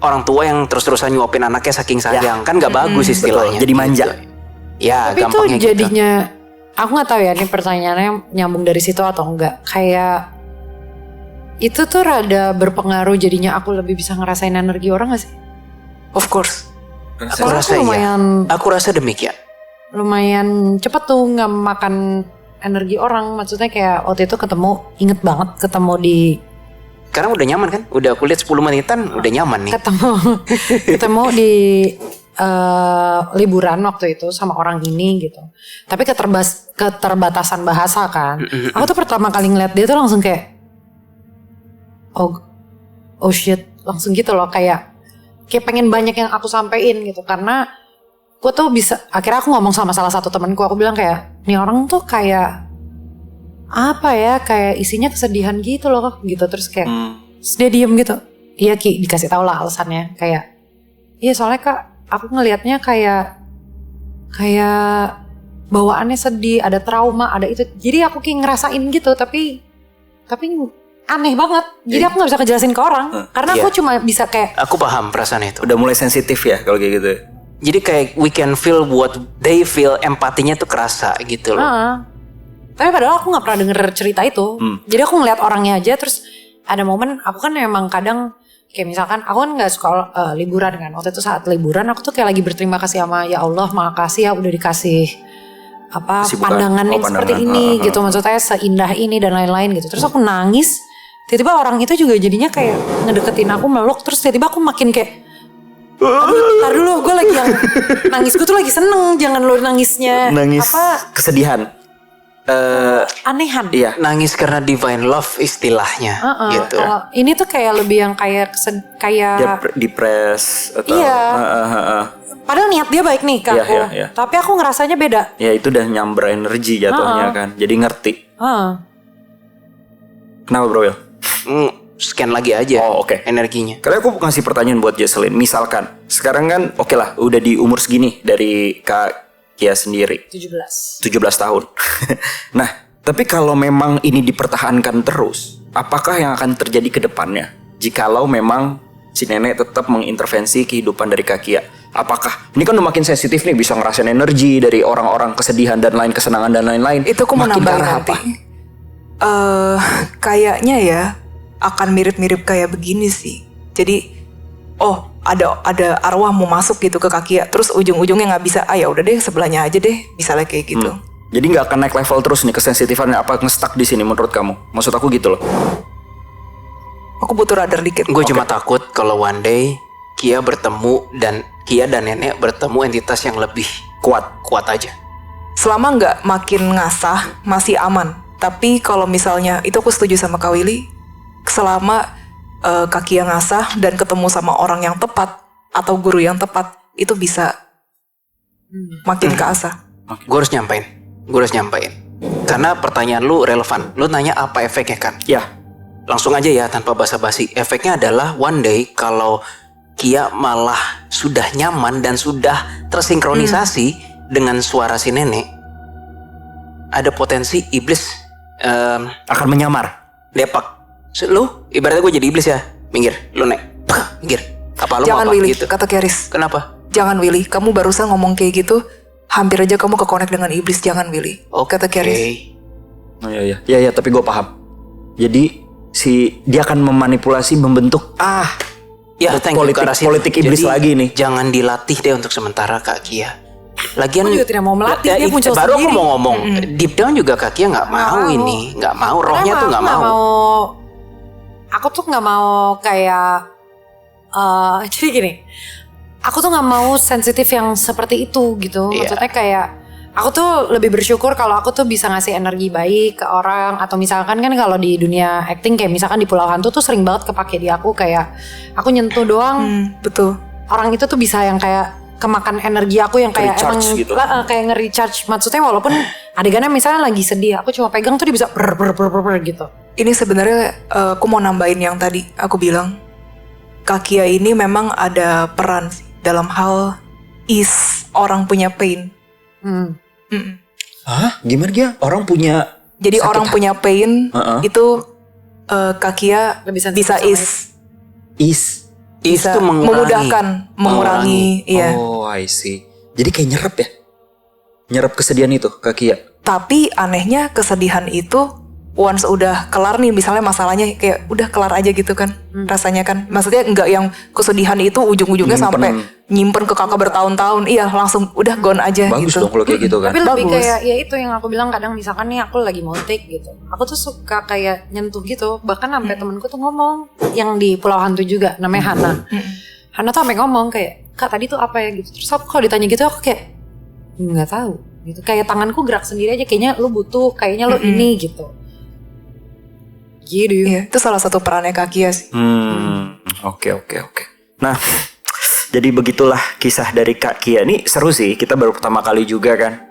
orang tua yang terus-terusan nyuapin anaknya saking sayang, kan nggak bagus istilahnya. Jadi manja. Gitu. Ya, Tapi itu gampangnya gitu. jadinya, aku nggak tahu ya ini pertanyaannya nyambung dari situ atau enggak. Kayak itu tuh rada berpengaruh, jadinya aku lebih bisa ngerasain energi orang gak sih? Of course. Aku Karena rasa iya. Aku rasa demikian. lumayan cepet tuh nggak makan energi orang. Maksudnya kayak waktu itu inget banget ketemu di Sekarang udah nyaman kan? Udah aku lihat 10 menitan udah nyaman nih. ketemu di liburan waktu itu sama orang ini gitu. Tapi keterbatasan bahasa kan. Aku tuh pertama kali ngeliat dia tuh langsung kayak oh shit, langsung gitu loh, kayak pengen banyak yang aku sampein gitu, karena gue tuh bisa, akhirnya aku ngomong sama salah satu temanku, aku bilang kayak nih orang tuh kayak apa ya, kayak isinya kesedihan gitu loh gitu, terus kayak terus dia diem gitu. Iya Ki, dikasih tau lah alasannya, kayak iya soalnya Kak aku ngelihatnya kayak bawaannya sedih, ada trauma, ada itu, jadi aku kayak ngerasain gitu, tapi aneh banget. Jadi aku gak bisa kejelasin ke orang. Karena aku cuma bisa kayak, Aku paham perasaan itu. udah mulai sensitif ya kalau kayak gitu. Jadi kayak we can feel what they feel, empatinya tuh kerasa gitu loh. tapi padahal aku gak pernah denger cerita itu. Jadi aku ngeliat orangnya aja. Terus ada momen, aku kan emang kadang kayak misalkan aku kan gak suka liburan kan. Waktu itu saat liburan aku tuh kayak lagi berterima kasih sama ya Allah, makasih ya udah dikasih pandangan yang seperti ini gitu. Maksudnya seindah ini dan lain-lain gitu. Terus aku nangis. Tiba-tiba orang itu juga jadinya kayak ngedeketin aku, meluk. Terus tiba-tiba aku makin kayak, aduh tar dulu, gue lagi yang nangis, gue tuh lagi seneng, jangan lo nangisnya Nangis kesedihan. Anehan. Iya. Nangis karena divine love istilahnya gitu. Kalau ini tuh kayak lebih yang kayak Depres atau Iya. Padahal niat dia baik nih ke Iya, aku, iya, iya. tapi aku ngerasanya beda. ya itu udah nyamber energi jatuhnya kan. Jadi ngerti. Kenapa bro Will? Scan lagi aja Oh, oke. energinya. Karena aku ngasih pertanyaan buat Jesselyn. Misalkan sekarang kan oke lah udah di umur segini dari Kak Kia sendiri? 17 tahun. Nah, tapi kalau memang ini dipertahankan terus, apakah yang akan terjadi ke depannya? Jikalau memang si nenek tetap mengintervensi kehidupan dari Kak Kia. Apakah ini kan udah makin sensitif nih, bisa ngerasain energi dari orang-orang, kesedihan dan lain, kesenangan dan lain-lain. Itu aku mau Makin nambahin ke arah nanti. apa? Kayaknya ya akan mirip-mirip kayak begini sih. Jadi ada arwah mau masuk gitu ke Kak Kia, terus ujung-ujungnya nggak bisa. Ya udah deh sebelahnya aja deh, misalnya kayak gitu. Jadi nggak akan naik level terus nih kesensitifannya, apa nge-stuck di sini menurut kamu? Maksud aku gitu loh. Aku butuh radar dikit. Gue cuma takut kalau one day Kia dan nenek bertemu entitas yang lebih kuat aja. Selama nggak makin ngasah masih aman. Tapi kalau misalnya itu aku setuju sama Kak Willy, selama Kak Kia ngasah dan ketemu sama orang yang tepat atau guru yang tepat, itu bisa makin keasah. Gue harus nyampein. Karena pertanyaan lu relevan. Lu nanya apa efeknya kan? Ya. Langsung aja ya tanpa basa-basi. Efeknya adalah one day kalau Kia malah sudah nyaman dan sudah tersinkronisasi dengan suara si nenek, ada potensi iblis Akan menyamar. depak. Lu ibaratnya gue jadi iblis ya. Minggir, lu nek. Minggir. Apa lu Jangan mau apa Willy, gitu? kata Keris. Kenapa? Jangan Willy, kamu barusan ngomong kayak gitu, hampir aja kamu ke-connect dengan iblis. Jangan Willy, kata Keris. Oh iya, tapi gue paham. Jadi dia akan memanipulasi, membentuk Ya, thank you, politik iblis Jadi, lagi nih. Jangan dilatih deh untuk sementara Kak Kia. Lagian Aku juga tidak mau melatih, dia muncul baru sendiri. aku mau ngomong, deep down juga Kak Kia nggak mau ini, nggak mau, rohnya tuh nggak mau. Aku tuh nggak mau kayak jadi gini, aku tuh nggak mau sensitif yang seperti itu gitu. Iya. Maksudnya kayak aku tuh lebih bersyukur kalau aku tuh bisa ngasih energi baik ke orang, atau misalkan kan kalau di dunia acting kayak misalkan di Pulau Hantu tuh sering banget kepake di aku, kayak aku nyentuh doang, Betul. orang itu tuh bisa yang kayak kemakan energi aku yang kayak emang Recharge gitu. kayak nge-recharge. Maksudnya walaupun adegannya misalnya lagi sedih, aku cuma pegang tuh dia bisa ber gitu. Ini sebenarnya aku mau nambahin yang tadi aku bilang. Kak Kia ini memang ada peran sih dalam hal orang punya pain. Hah? Gimana dia? Orang punya Jadi sakit orang hati. punya pain itu Kak Kia Lebih sensitif bisa sama bisa Itu mengurangi, iya. Oh, I see. Jadi kayak nyerap ya? Nyerap kesedihan itu Kak Kia. Tapi anehnya kesedihan itu once udah kelar nih, misalnya masalahnya kayak udah kelar aja gitu kan rasanya kan. Maksudnya enggak yang kesedihan itu ujung-ujungnya sampai nyimpen ke kakak bertahun-tahun. Iya, langsung udah gone aja. Bagus gitu. dong kalau kayak gitu kan. Tapi lebih Bagus. kayak ya itu yang aku bilang, kadang misalkan nih aku lagi mau take gitu, aku tuh suka kayak nyentuh gitu. Bahkan sampai temenku tuh ngomong, yang di Pulau Hantu juga namanya Hana. Hana tuh sampai ngomong kayak, Kak tadi tuh apa ya gitu. Terus aku kalau ditanya gitu aku kayak nggak tahu gitu. Kayak tanganku gerak sendiri aja, kayaknya lu butuh, kayaknya lu ini gitu. Gitu. Iya, itu salah satu perannya Kak Kia sih. Oke. Nah, jadi begitulah kisah dari Kak Kia. Ini seru sih, kita baru pertama kali juga kan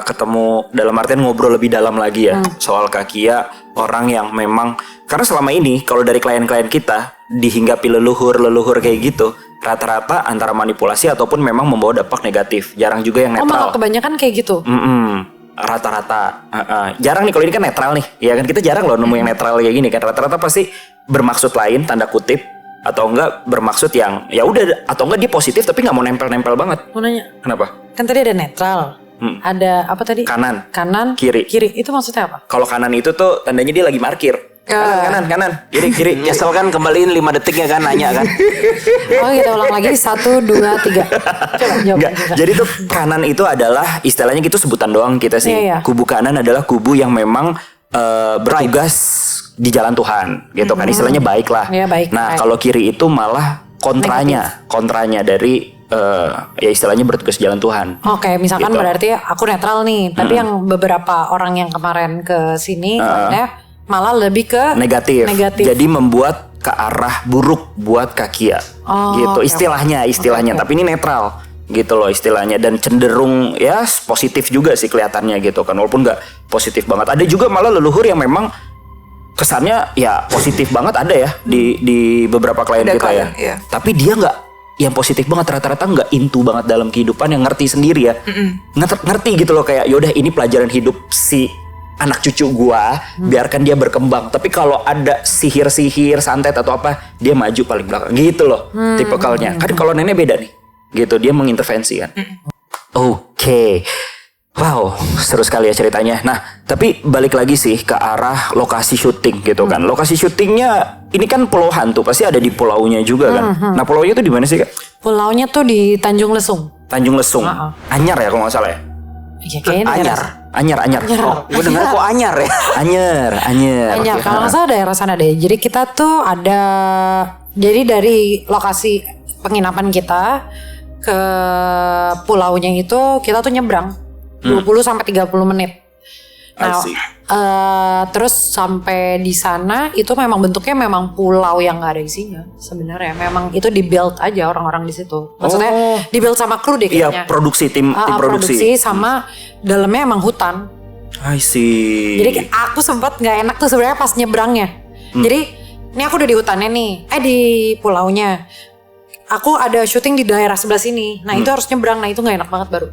ketemu, dalam artian ngobrol lebih dalam lagi ya soal Kak Kia, orang yang memang, karena selama ini kalau dari klien-klien kita dihinggapi leluhur kayak gitu, rata-rata antara manipulasi ataupun memang membawa dampak negatif. Jarang juga yang Oh netral. malah kebanyakan kayak gitu. Rata-rata jarang nih, kalau ini kan netral nih ya kan, kita jarang loh nemu yang netral kayak gini kan. Rata-rata pasti bermaksud lain, tanda kutip, atau enggak bermaksud yang ya udah, atau enggak dia positif tapi nggak mau nempel-nempel banget. Mau nanya, Kenapa? kan tadi ada netral, ada apa tadi? Kanan, Kiri. Itu maksudnya apa? Kalau kanan itu tuh tandanya dia lagi parkir. Kanan, kiri. Nyesel kan, kembaliin 5 detik ya kan, nanya kan. Oh kita ulang lagi, 1, 2, 3. Coba jawab. Enggak. Jadi tuh kanan itu adalah istilahnya gitu, sebutan doang kita sih. Iya. Kubu kanan adalah kubu yang memang bertugas di jalan Tuhan gitu kan. Istilahnya baik lah. Iya, baik. Nah, Baik. kalau kiri itu malah kontranya dari ya istilahnya bertugas di jalan Tuhan. Oke, misalkan Gitu. berarti aku netral nih, tapi yang beberapa orang yang kemarin ke sini malah lebih ke Negatif. Jadi membuat ke arah buruk buat Kak Kia. Gitu. oke, Istilahnya. Oke. Tapi ini netral gitu loh istilahnya, dan cenderung ya positif juga sih kelihatannya gitu kan, walaupun nggak positif banget. Ada juga malah leluhur yang memang kesannya ya positif banget, ada ya di beberapa klien Ada kita ya. klien, iya. Tapi dia nggak yang positif banget, rata-rata nggak into banget dalam kehidupan, yang ngerti sendiri ya. Ngerti gitu loh, kayak yaudah ini pelajaran hidup si anak cucu gua, biarkan dia berkembang. Tapi kalau ada sihir-sihir, santet atau apa, dia maju paling belakang gitu loh. Tipikalnya. Kan kalau nenek beda nih. Gitu, dia mengintervensi kan. Oke. Wow, seru sekali ya ceritanya. Nah, tapi balik lagi sih ke arah lokasi syuting gitu kan. Lokasi syutingnya ini kan pulau hantu, pasti ada di pulaunya juga kan. Nah, pulaunya tuh di mana sih, Kak? Pulaunya tuh di Tanjung Lesung. Tanjung Lesung. Anyar ya kalau nggak salah ya? Ya, kayaknya Anyar. Oh, gue dengar kok Anyar ya. Anyar. Anyar, kalau nggak salah daerah sana deh. Jadi kita tuh ada, jadi dari lokasi penginapan kita ke pulaunya itu kita tuh nyebrang 20 sampai 30 menit. Nah, terus sampai di sana itu memang bentuknya memang pulau yang nggak ada isinya sebenarnya. Memang itu di-build aja orang-orang di situ. Maksudnya di-build sama kru deh kayaknya. Iya, produksi tim produksi sama dalamnya emang hutan. I see. Jadi aku sempat nggak enak tuh sebenarnya pas nyebrangnya. Jadi ini aku udah di hutannya nih, di pulaunya. Aku ada syuting di daerah sebelah sini. Nah itu harus nyebrang. Nah itu nggak enak banget baru.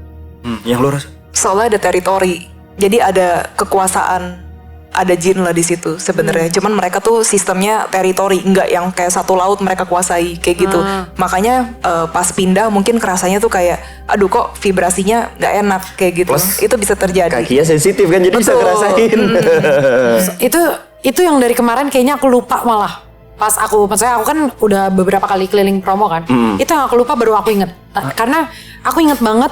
Yang lurus. Soalnya ada teritori, jadi ada kekuasaan, ada jin lah di situ sebenarnya. Cuman mereka tuh sistemnya teritori, nggak yang kayak satu laut mereka kuasai kayak gitu. Makanya pas pindah mungkin kerasanya tuh kayak, aduh kok vibrasinya nggak enak kayak gitu. Plus, itu bisa terjadi. Kakinya sensitif kan, jadi bisa ngerasain. Itu yang dari kemarin kayaknya aku lupa malah. Pas maksudnya aku kan udah beberapa kali keliling promo kan. Itu yang aku lupa baru aku inget. Karena aku inget banget.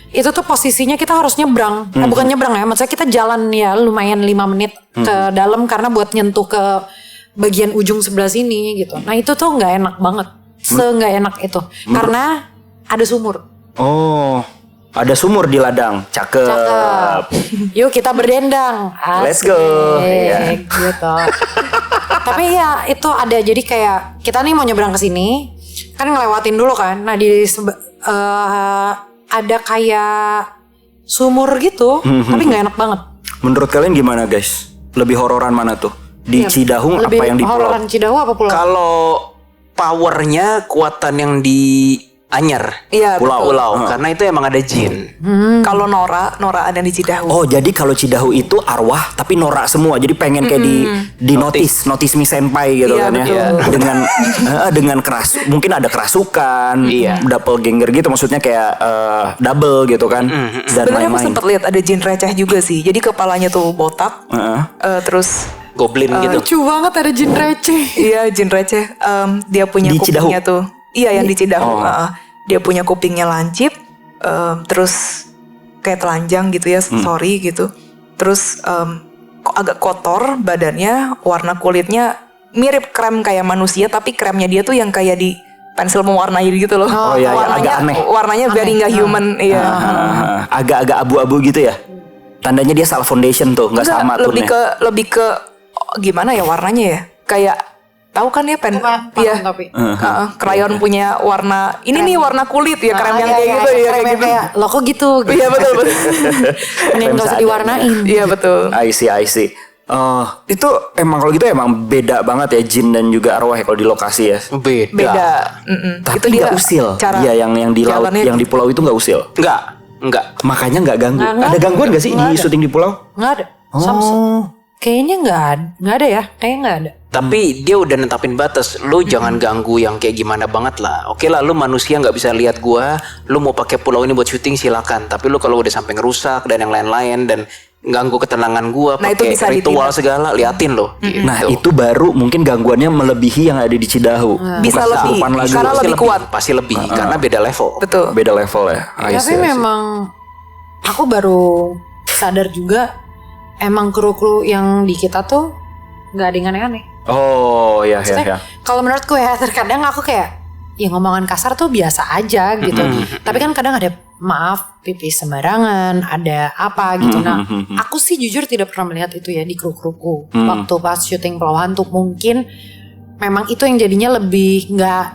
Itu tuh posisinya kita harus nyebrang. Bukan nyebrang ya, maksudnya kita jalan ya lumayan 5 menit ke dalam karena buat nyentuh ke bagian ujung sebelah sini gitu. Nah itu tuh nggak enak banget, nggak enak itu. Karena ada sumur. Oh, ada sumur di ladang, cakep. Yuk kita berdendang. Let's go. Gitu. Tapi ya itu ada, jadi kayak kita nih mau nyebrang ke sini, kan ngelewatin dulu kan. Nah di ada kayak sumur gitu, tapi nggak enak banget. Menurut kalian gimana guys? Lebih hororan mana tuh? Di Cidahung apa yang di pulau? Hororan Cidahung apa pulau? Kalau powernya kuatan yang di Anyar, Iya, pulau, karena itu emang ada jin. Kalau Nora ada di Cidahu. Oh, jadi kalau Cidahu itu arwah tapi norak semua. Jadi pengen kayak di notice mi senpai gitu Iya, kan ya. betul. Dengan keras, mungkin ada kerasukan, doppelganger gitu, maksudnya kayak double gitu kan. Dan Sebenarnya aku lain-lain. sempat lihat ada jin receh juga sih. Jadi kepalanya tuh botak, terus Goblin gitu. Lucu banget ada jin receh. iya jin receh. Dia punya Di kupingnya Cidahu? tuh. Iya yang di Cidahu. Dia punya kupingnya lancip, terus kayak telanjang gitu ya, sorry gitu. Terus agak kotor badannya, warna kulitnya mirip krem kayak manusia, tapi kremnya dia tuh yang kayak di pensil mewarnai gitu loh. Oh iya, agak aneh. Warnanya very nggak human. Iya. Agak-agak abu-abu gitu ya. Tandanya dia salah foundation tuh, nggak Enggak, sama tuh. lebih ke gimana ya warnanya ya? Kayak tahu kan ya tapi krayon punya warna ini nih warna kulit ya, krem yang kayak gitu ya kayak gitu. Lo kok gitu? Iya betul. Ini nggak usah diwarnain. Iya betul. I see. Itu emang kalau gitu emang beda banget ya jin dan juga arwah ya kalau di lokasi ya. Beda. Tapi Itu dia nggak usil. cara Iya yang di laut, jalannya yang di pulau itu nggak usil. Enggak. Makanya nggak ganggu. Nggak Ada ada. gangguan nggak sih di Nggak ada. syuting di pulau? Nggak ada. Kayaknya nggak ada ya. Kayaknya nggak ada. Tapi dia udah netapin batas. Lu jangan ganggu yang kayak gimana banget lah. Oke lah, lu manusia nggak bisa lihat gua. Lu mau pakai pulau ini buat syuting silakan. Tapi lu kalau udah sampai ngerusak dan yang lain-lain dan ganggu ketenangan gua, Nah, itu pakai bisa ritual ditindak. segala, liatin lo. Gitu. Nah itu baru mungkin gangguannya melebihi yang ada di Cidahu. Bisa Bukan lebih, kesurupan lagi. karena Pasti lebih kuat. Pasti lebih karena beda level. Betul. Beda level ya. I Tapi see. memang aku baru sadar juga emang kru-kru yang di kita tuh nggak ada yang aneh-aneh. Oh ya. Maksudnya, kalau menurutku ya terkadang aku kayak ya ngomongan kasar tuh biasa aja gitu. Tapi kan kadang ada maaf pipis sembarangan, ada apa gitu. Nah, aku sih jujur tidak pernah melihat itu ya di kru-kruku waktu pas syuting Pulau Hantu. Mungkin memang itu yang jadinya lebih nggak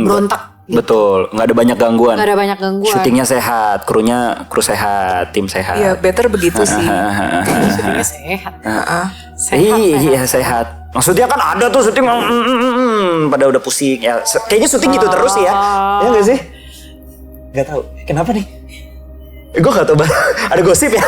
berontak. Gitu. Betul, nggak ada banyak gangguan. Nggak ada banyak gangguan. Syutingnya sehat, kru sehat, tim sehat. Iya better begitu sih. Syutingnya sehat. Iya sehat. Maksudnya kan ada tuh syuting pada udah pusing ya. Kayaknya syuting gitu terus ya. Ya nggak sih? Nggak tahu. Kenapa nih? Gue gak tahu. Ada gosip ya.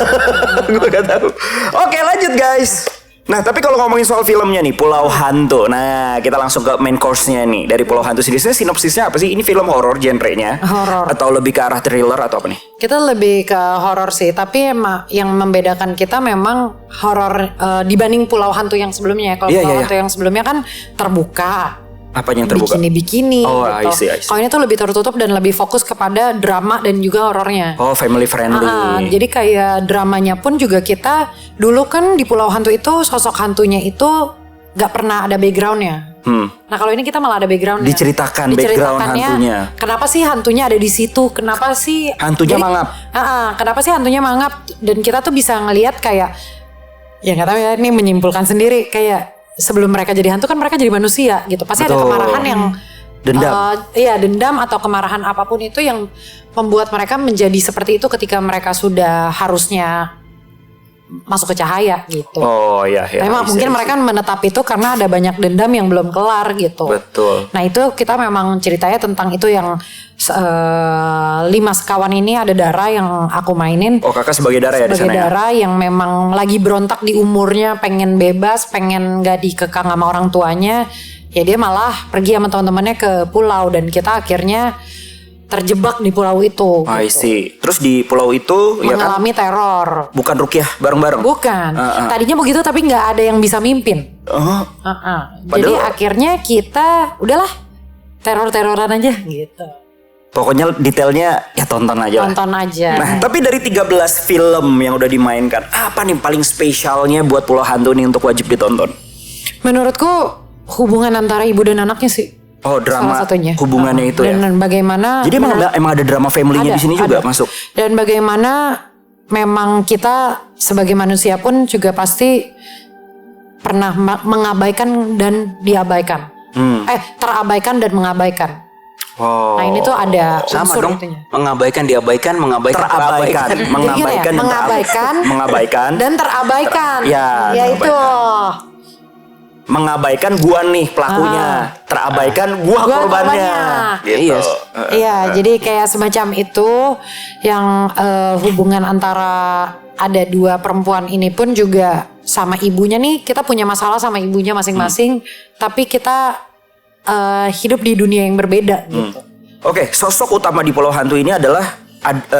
Gue gak tahu. Oke, lanjut guys. Nah, tapi kalau ngomongin soal filmnya nih, Pulau Hantu. Nah, kita langsung ke main course-nya nih. Dari Pulau Hantu sendiri, sinopsisnya apa sih? Ini film horor genrenya? Horor. Atau lebih ke arah thriller atau apa nih? Kita lebih ke horor sih, tapi yang membedakan kita memang horor dibanding Pulau Hantu yang sebelumnya. Kalau Pulau Hantu yang sebelumnya kan terbuka. Apanya yang terbuka? Bikini-bikini Oh, gitu. I see. Kalau ini tuh lebih tertutup dan lebih fokus kepada drama dan juga horornya. Oh, family friendly. Jadi kayak dramanya pun juga kita dulu kan di Pulau Hantu itu sosok hantunya itu gak pernah ada backgroundnya. Nah kalau ini kita malah ada backgroundnya. Diceritakan background hantunya. Kenapa sih hantunya ada di situ? Kenapa sih hantunya mangap? Kenapa sih hantunya mangap? Dan kita tuh bisa ngelihat kayak, ya nggak tahu ya, ini menyimpulkan sendiri kayak sebelum mereka jadi hantu kan mereka jadi manusia gitu. Pasti ada kemarahan yang dendam. Dendam atau kemarahan apapun itu yang membuat mereka menjadi seperti itu ketika mereka sudah harusnya masuk ke cahaya gitu. Oh iya. Memang mungkin mereka menetap itu karena ada banyak dendam yang belum kelar gitu. Betul. Nah itu kita memang ceritanya tentang itu yang 5 sekawan ini ada Dara yang aku mainin. Oh kakak sebagai Dara ya di sana ya? Sebagai Dara yang memang lagi berontak di umurnya, pengen bebas, pengen gak dikekang sama orang tuanya. Ya dia malah pergi sama teman-temannya ke pulau dan kita akhirnya terjebak di pulau itu. I see. Terus di pulau itu mengalami teror. Bukan rukyah bareng-bareng? Bukan. Tadinya begitu tapi nggak ada yang bisa mimpin. Jadi akhirnya kita udahlah teror-teroran aja gitu. Pokoknya detailnya ya tonton aja. Tonton aja. Nah, tapi dari 13 film yang udah dimainkan, apa nih paling spesialnya buat Pulau Hantu nih untuk wajib ditonton? Menurutku hubungan antara ibu dan anaknya sih. Oh, drama salah satunya. Hubungannya itu dan ya. Dan bagaimana? Jadi emang ada drama family-nya di sini juga masuk. Dan bagaimana memang kita sebagai manusia pun juga pasti pernah mengabaikan dan diabaikan. Terabaikan dan mengabaikan. Oh. Nah ini tuh ada sama unsur dong. itunya. Mengabaikan, diabaikan, mengabaikan, mengabaikan dan terabaikan. Ya itu. Mengabaikan gua nih pelakunya, terabaikan gua korbannya. Gitu. Iya, jadi kayak semacam itu yang hubungan antara ada dua perempuan ini pun juga sama ibunya nih, kita punya masalah sama ibunya masing-masing, tapi kita hidup di dunia yang berbeda gitu. Oke, sosok utama di Pulau Hantu ini adalah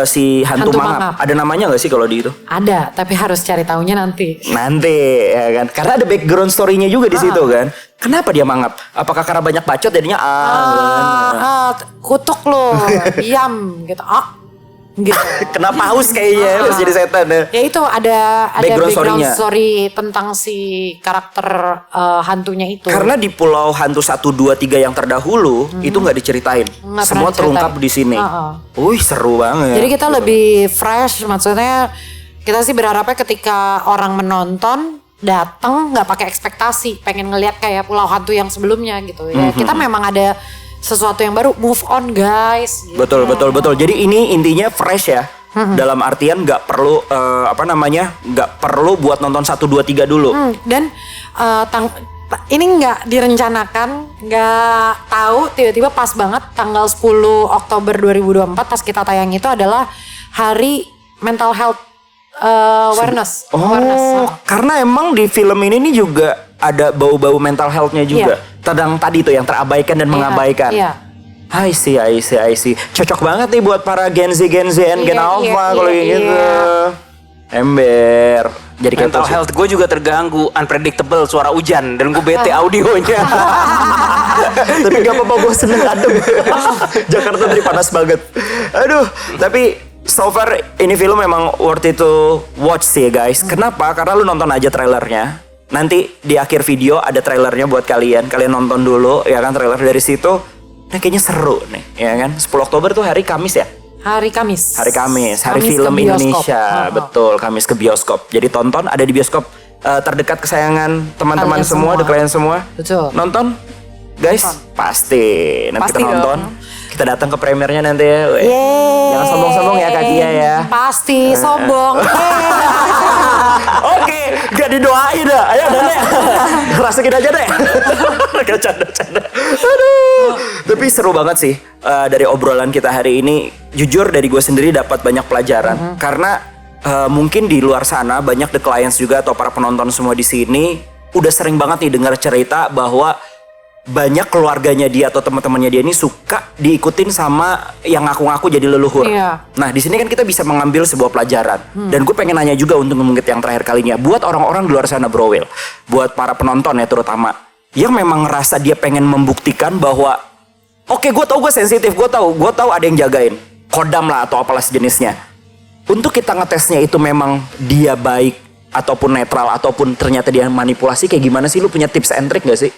si hantu mangap. Ada namanya gak sih kalau di itu? Ada, tapi harus cari taunya nanti. Nanti ya kan. Karena ada background story-nya juga di situ kan. Kenapa dia mangap? Apakah karena banyak bacot jadinya kutuk lo, diam gitu. Gitu. Kenapa haus kayaknya terus jadi setan ya? Ya itu ada background story tentang si karakter hantunya itu. Karena di Pulau Hantu 1, 2, 3 yang terdahulu itu nggak diceritain. Semua terungkap di sini. Wih seru banget. Jadi kita lebih fresh, maksudnya kita sih berharapnya ketika orang menonton datang nggak pakai ekspektasi, pengen ngelihat kayak Pulau Hantu yang sebelumnya gitu. Ya kita memang ada sesuatu yang baru, move on guys gitu. Betul. Jadi ini intinya fresh ya. Dalam artian nggak perlu nggak perlu buat nonton 1, 2, 3 dulu. Dan ini nggak direncanakan, nggak tahu, tiba-tiba pas banget tanggal 10 Oktober 2024 pas kita tayang itu adalah hari mental health awareness. Karena emang di film ini nih juga ada bau-bau mental health-nya juga. Tentang tadi tuh yang terabaikan dan mengabaikan. I see. Cocok banget nih buat para Gen Z and Gen Alpha kalau kayak gitu. Ember. Jadi mental health gue juga terganggu, unpredictable, suara hujan dan gue bete audionya. Tapi gak apa-apa, gue seneng adem. Jakarta tadi panas banget. Aduh, tapi so far ini film memang worth it to watch sih guys. Kenapa? Karena lu nonton aja trailernya. Nanti di akhir video ada trailernya buat kalian. Kalian nonton dulu ya kan trailer dari situ. Nah kayaknya seru nih ya kan. 10 Oktober tuh hari Kamis ya? Hari Kamis. Hari film Indonesia. Betul, Kamis ke bioskop. Jadi tonton, ada di bioskop terdekat kesayangan teman-teman semua, kalian semua. Betul. Nonton? Guys, pasti. Nanti kita nonton. kita datang ke premiernya nanti ya. Yeay. Jangan sombong-sombong ya Kak Kia ya. Pasti sombong. Oke, gak didoain dah. Ayo Dane. Rasain aja deh. Canda. Aduh. Tapi seru banget sih dari obrolan kita hari ini. Jujur dari gue sendiri dapat banyak pelajaran. Karena mungkin di luar sana banyak the clients juga atau para penonton semua di sini udah sering banget nih dengar cerita bahwa banyak keluarganya dia atau teman-temannya dia ini suka diikutin sama yang ngaku-ngaku jadi leluhur. Iya. Nah di sini kan kita bisa mengambil sebuah pelajaran. Dan gue pengen nanya juga untuk mengungkit yang terakhir kalinya. Buat orang-orang di luar sana Bro Will, buat para penonton ya terutama, yang memang ngerasa dia pengen membuktikan bahwa oke, gue tahu gue sensitif, gue tahu ada yang jagain, kodam lah atau apalah sejenisnya. Untuk kita ngetesnya itu memang dia baik ataupun netral ataupun ternyata dia manipulasi, kayak gimana sih? Lu punya tips and trick gak sih?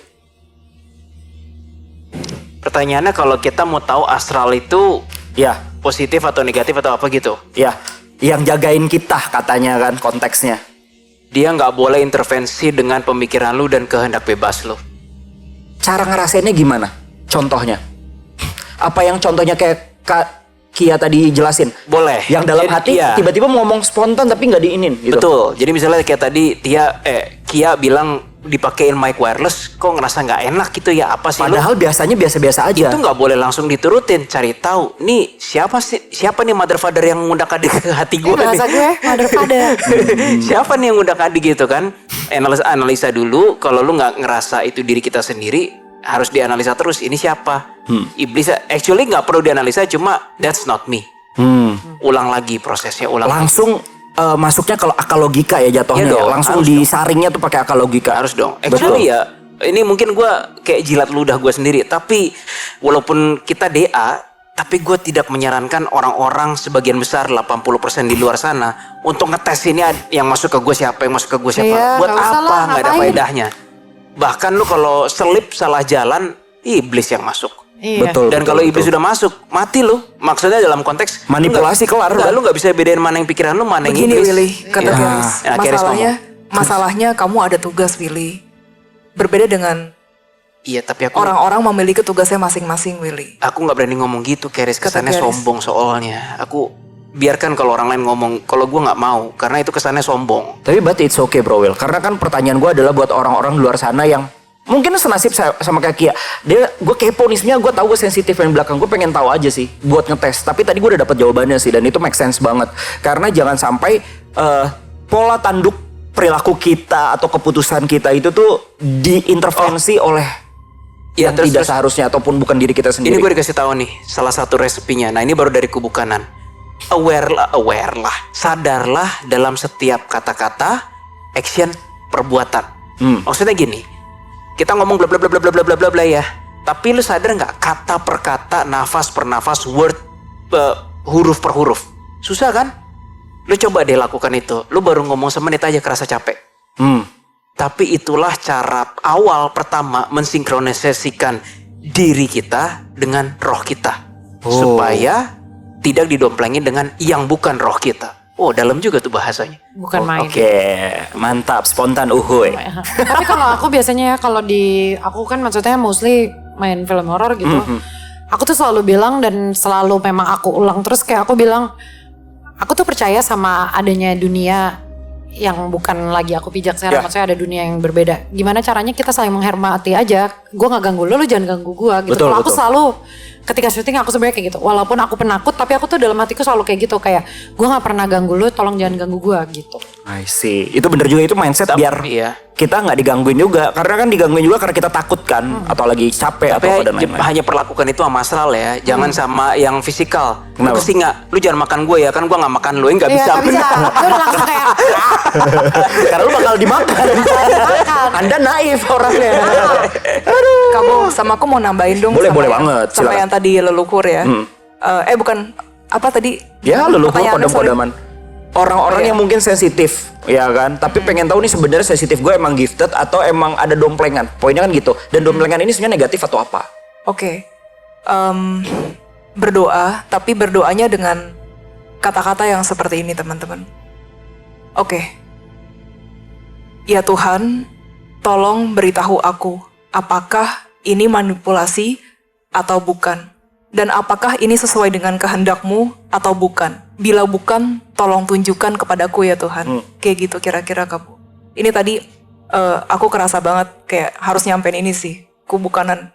Pertanyaannya kalau kita mau tahu astral itu Ya, positif atau negatif atau apa gitu. ya, yang jagain kita katanya kan konteksnya. Dia nggak boleh intervensi dengan pemikiran lu dan kehendak bebas lu. Cara ngerasainnya gimana? Contohnya? Apa yang contohnya kayak Kak Kia tadi jelasin? Boleh. Yang dalam Jadi, hati iya. tiba-tiba ngomong spontan tapi nggak diinin gitu. Betul. Jadi misalnya kayak tadi Kia bilang dipakein mic wireless, kok ngerasa nggak enak gitu ya? Apa sih? Padahal biasanya biasa-biasa aja. Itu nggak boleh langsung diturutin. Cari tahu. Nih siapa nih mother father yang ngundang adik ke hati gue nih? Bahasa gue mother father. Siapa nih yang ngundang adik gitu kan? Analisa dulu. Kalau lu nggak ngerasa itu diri kita sendiri, harus dianalisa terus. Ini siapa? Iblis. Actually nggak perlu dianalisa, cuma that's not me. Ulang lagi prosesnya. Langsung masuknya kalau akal logika ya jatuhnya. Iya dong, ya. Langsung harus disaringnya tuh pakai akal logika. Harus dong. Actually ya, ini mungkin gue kayak jilat ludah gue sendiri. Tapi walaupun kita DA, tapi gue tidak menyarankan orang-orang sebagian besar 80% di luar sana untuk ngetes ini yang masuk ke gue siapa, yang masuk ke gue siapa. Iya, Buat nggak usah apa? lah, Nggak ada ngapain? faedahnya. Bahkan lu kalau selip salah jalan, iblis yang masuk. Iya. Betul. Dan kalau iblis sudah masuk, mati lu. Maksudnya dalam konteks Manipulasi kelar, Enggak, kan? lu nggak bisa bedain mana yang pikiran lu, mana yang Begini iblis. Willy, kata Iya. Keris. Ya, Keris Masalahnya kamu ada tugas Willy. Berbeda dengan Iya, tapi aku orang-orang memiliki tugasnya masing-masing Willy. Aku nggak berani ngomong gitu, Keris. Kata Kesannya Keris. sombong soalnya. Aku biarkan kalau orang lain ngomong. Kalau gue nggak mau, karena itu kesannya sombong. Tapi but it's okay Bro Will. Karena kan pertanyaan gue adalah buat orang-orang di luar sana yang mungkin senasib sama kayak Kia. Gue kepo nih, sebenarnya gue tahu gue sensitif yang belakang. Gue pengen tahu aja sih buat ngetes. Tapi tadi gue udah dapat jawabannya sih, dan itu make sense banget. Karena jangan sampai pola tanduk perilaku kita atau keputusan kita itu tuh diintervensi oleh Ya, yang tidak seharusnya ataupun bukan diri kita Ini sendiri. gue dikasih tahu nih, salah satu resepinya. Nah, ini baru dari kubu kanan. Aware lah, sadarlah dalam setiap kata-kata, action, perbuatan. Maksudnya gini, kita ngomong bla bla bla bla bla bla bla bla ya. Tapi lu sadar nggak kata per kata, nafas per nafas, word huruf per huruf. Susah kan? Lu coba deh lakukan itu. Lu baru ngomong semenit aja kerasa capek. Tapi itulah cara awal pertama mensinkronisasikan diri kita dengan roh kita. Supaya tidak didomplengin dengan yang bukan roh kita. Oh, dalam juga tuh bahasanya. Bukan main. Oke, mantap, spontan uhuy. Tapi kalau aku biasanya ya kalau aku kan maksudnya mostly main film horor gitu. Aku tuh selalu bilang dan selalu memang aku ulang terus kayak aku bilang aku tuh percaya sama adanya dunia yang bukan lagi aku pijak sekarang. Maksudnya ada dunia yang berbeda. Gimana caranya kita saling menghormati aja. Gue gak ganggu lu jangan ganggu gue gitu. Kalau aku selalu ketika syuting aku sebenarnya kayak gitu. Walaupun aku penakut tapi aku tuh dalam hatiku selalu kayak gitu. Kayak gue gak pernah ganggu lu, tolong jangan ganggu gue gitu. I see. Itu bener juga, itu mindset biar Iya. kita nggak digangguin juga. Karena kan digangguin juga karena kita takut kan. Atau lagi capek Tapi atau dan lain-lain. hanya perlakukan itu sama astral ya. Jangan sama yang fisikal. Lu Kenapa? kesinga, lu jangan makan gue ya. Kan gue gak makan lu, nggak bisa. Gak bisa. Lu udah langsung kayak Karena lu bakal dimakan. Anda naif orangnya. Kamu sama aku mau nambahin dong. Boleh, sama boleh yang- banget, Sama silakan. yang tadi leluhur ya. Bukan apa tadi? Ya leluhur Pertanyaannya, sorry. kodam-kodaman. Orang-orang yang mungkin sensitif, ya kan. Tapi pengen tahu nih sebenarnya sensitif gue emang gifted atau emang ada domplengan. Poinnya kan gitu. Dan domplengan ini sebenarnya negatif atau apa? Oke. Berdoa, tapi berdoanya dengan kata-kata yang seperti ini teman-teman. Oke. Ya Tuhan, tolong beritahu aku, apakah ini manipulasi atau bukan? Dan apakah ini sesuai dengan kehendak-Mu atau bukan? Bila bukan, tolong tunjukkan kepadaku ya Tuhan. Kayak gitu kira-kira kamu. Ini tadi aku kerasa banget kayak harus nyampein ini sih. Kubukanan.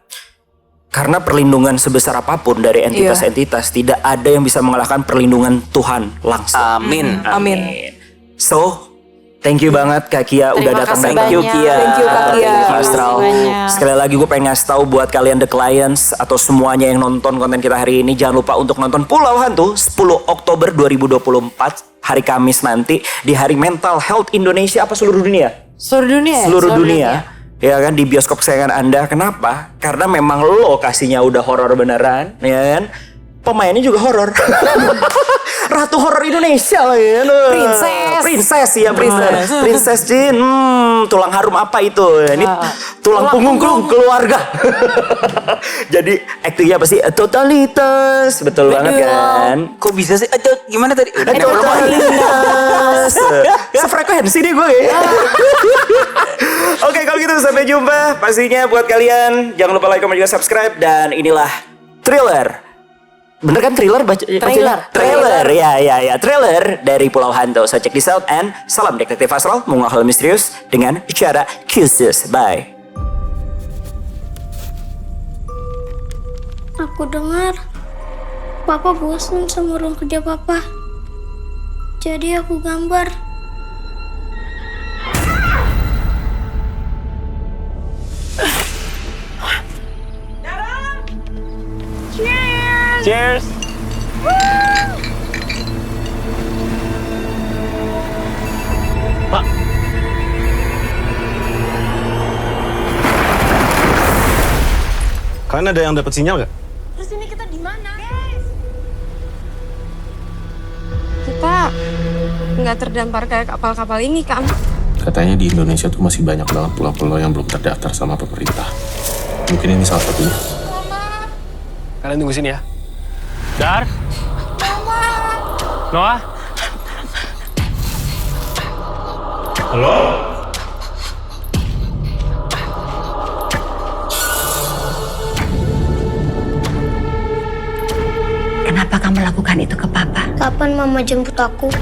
Karena perlindungan sebesar apapun dari entitas-entitas, tidak ada yang bisa mengalahkan perlindungan Tuhan langsung. Amin. Amin. So, thank you banget Kak Kia udah Terima datang. kasih Thank you banyak. Kia. Thank you, Kak Kia. Astral. banyak. Sekali lagi gue pengen ngasih tahu buat kalian the clients atau semuanya yang nonton konten kita hari ini, jangan lupa untuk nonton Pulau Hantu 10 Oktober 2024 hari Kamis nanti di Hari Mental Health Indonesia apa seluruh dunia? Seluruh dunia. Seluruh dunia. Ya kan, di bioskop kesayangan Anda. Kenapa? Karena memang lokasinya udah horor beneran, ya kan? Pemainnya juga horor. Ratu horor Indonesia lah ya. Princess ya, Princess Jin. Tulang harum apa itu? Ini tulang punggung keluarga. Jadi aktingnya apa sih? Totalitas. Betul banget kan? Kok bisa sih? Gimana tadi? Totalitas. Sefrekuensi nih gue ya. Oke, kalau gitu sampai jumpa. Pastinya buat kalian jangan lupa like, comment, juga subscribe. Dan inilah Thriller. Bener kan Thriller? Trailer. Ya. Trailer dari Pulau Hantu. So check this out and salam detektif astral menguak hal misterius dengan cara khusus. Bye. Aku dengar Papa bosan sama ruang kerja Papa. Jadi aku gambar. Cheers. Pak. Kalian ada yang dapat sinyal nggak? Terus ini kita di mana? Kita nggak terdampar kayak kapal-kapal ini, Kang. Katanya di Indonesia tuh masih banyak banget pulau-pulau yang belum terdaftar sama pemerintah. Mungkin ini salah satunya. Kalian tunggu sini ya. Dar. Noah. Halo. Kenapa kamu lakukan itu ke Papa? Kapan Mama jemput aku?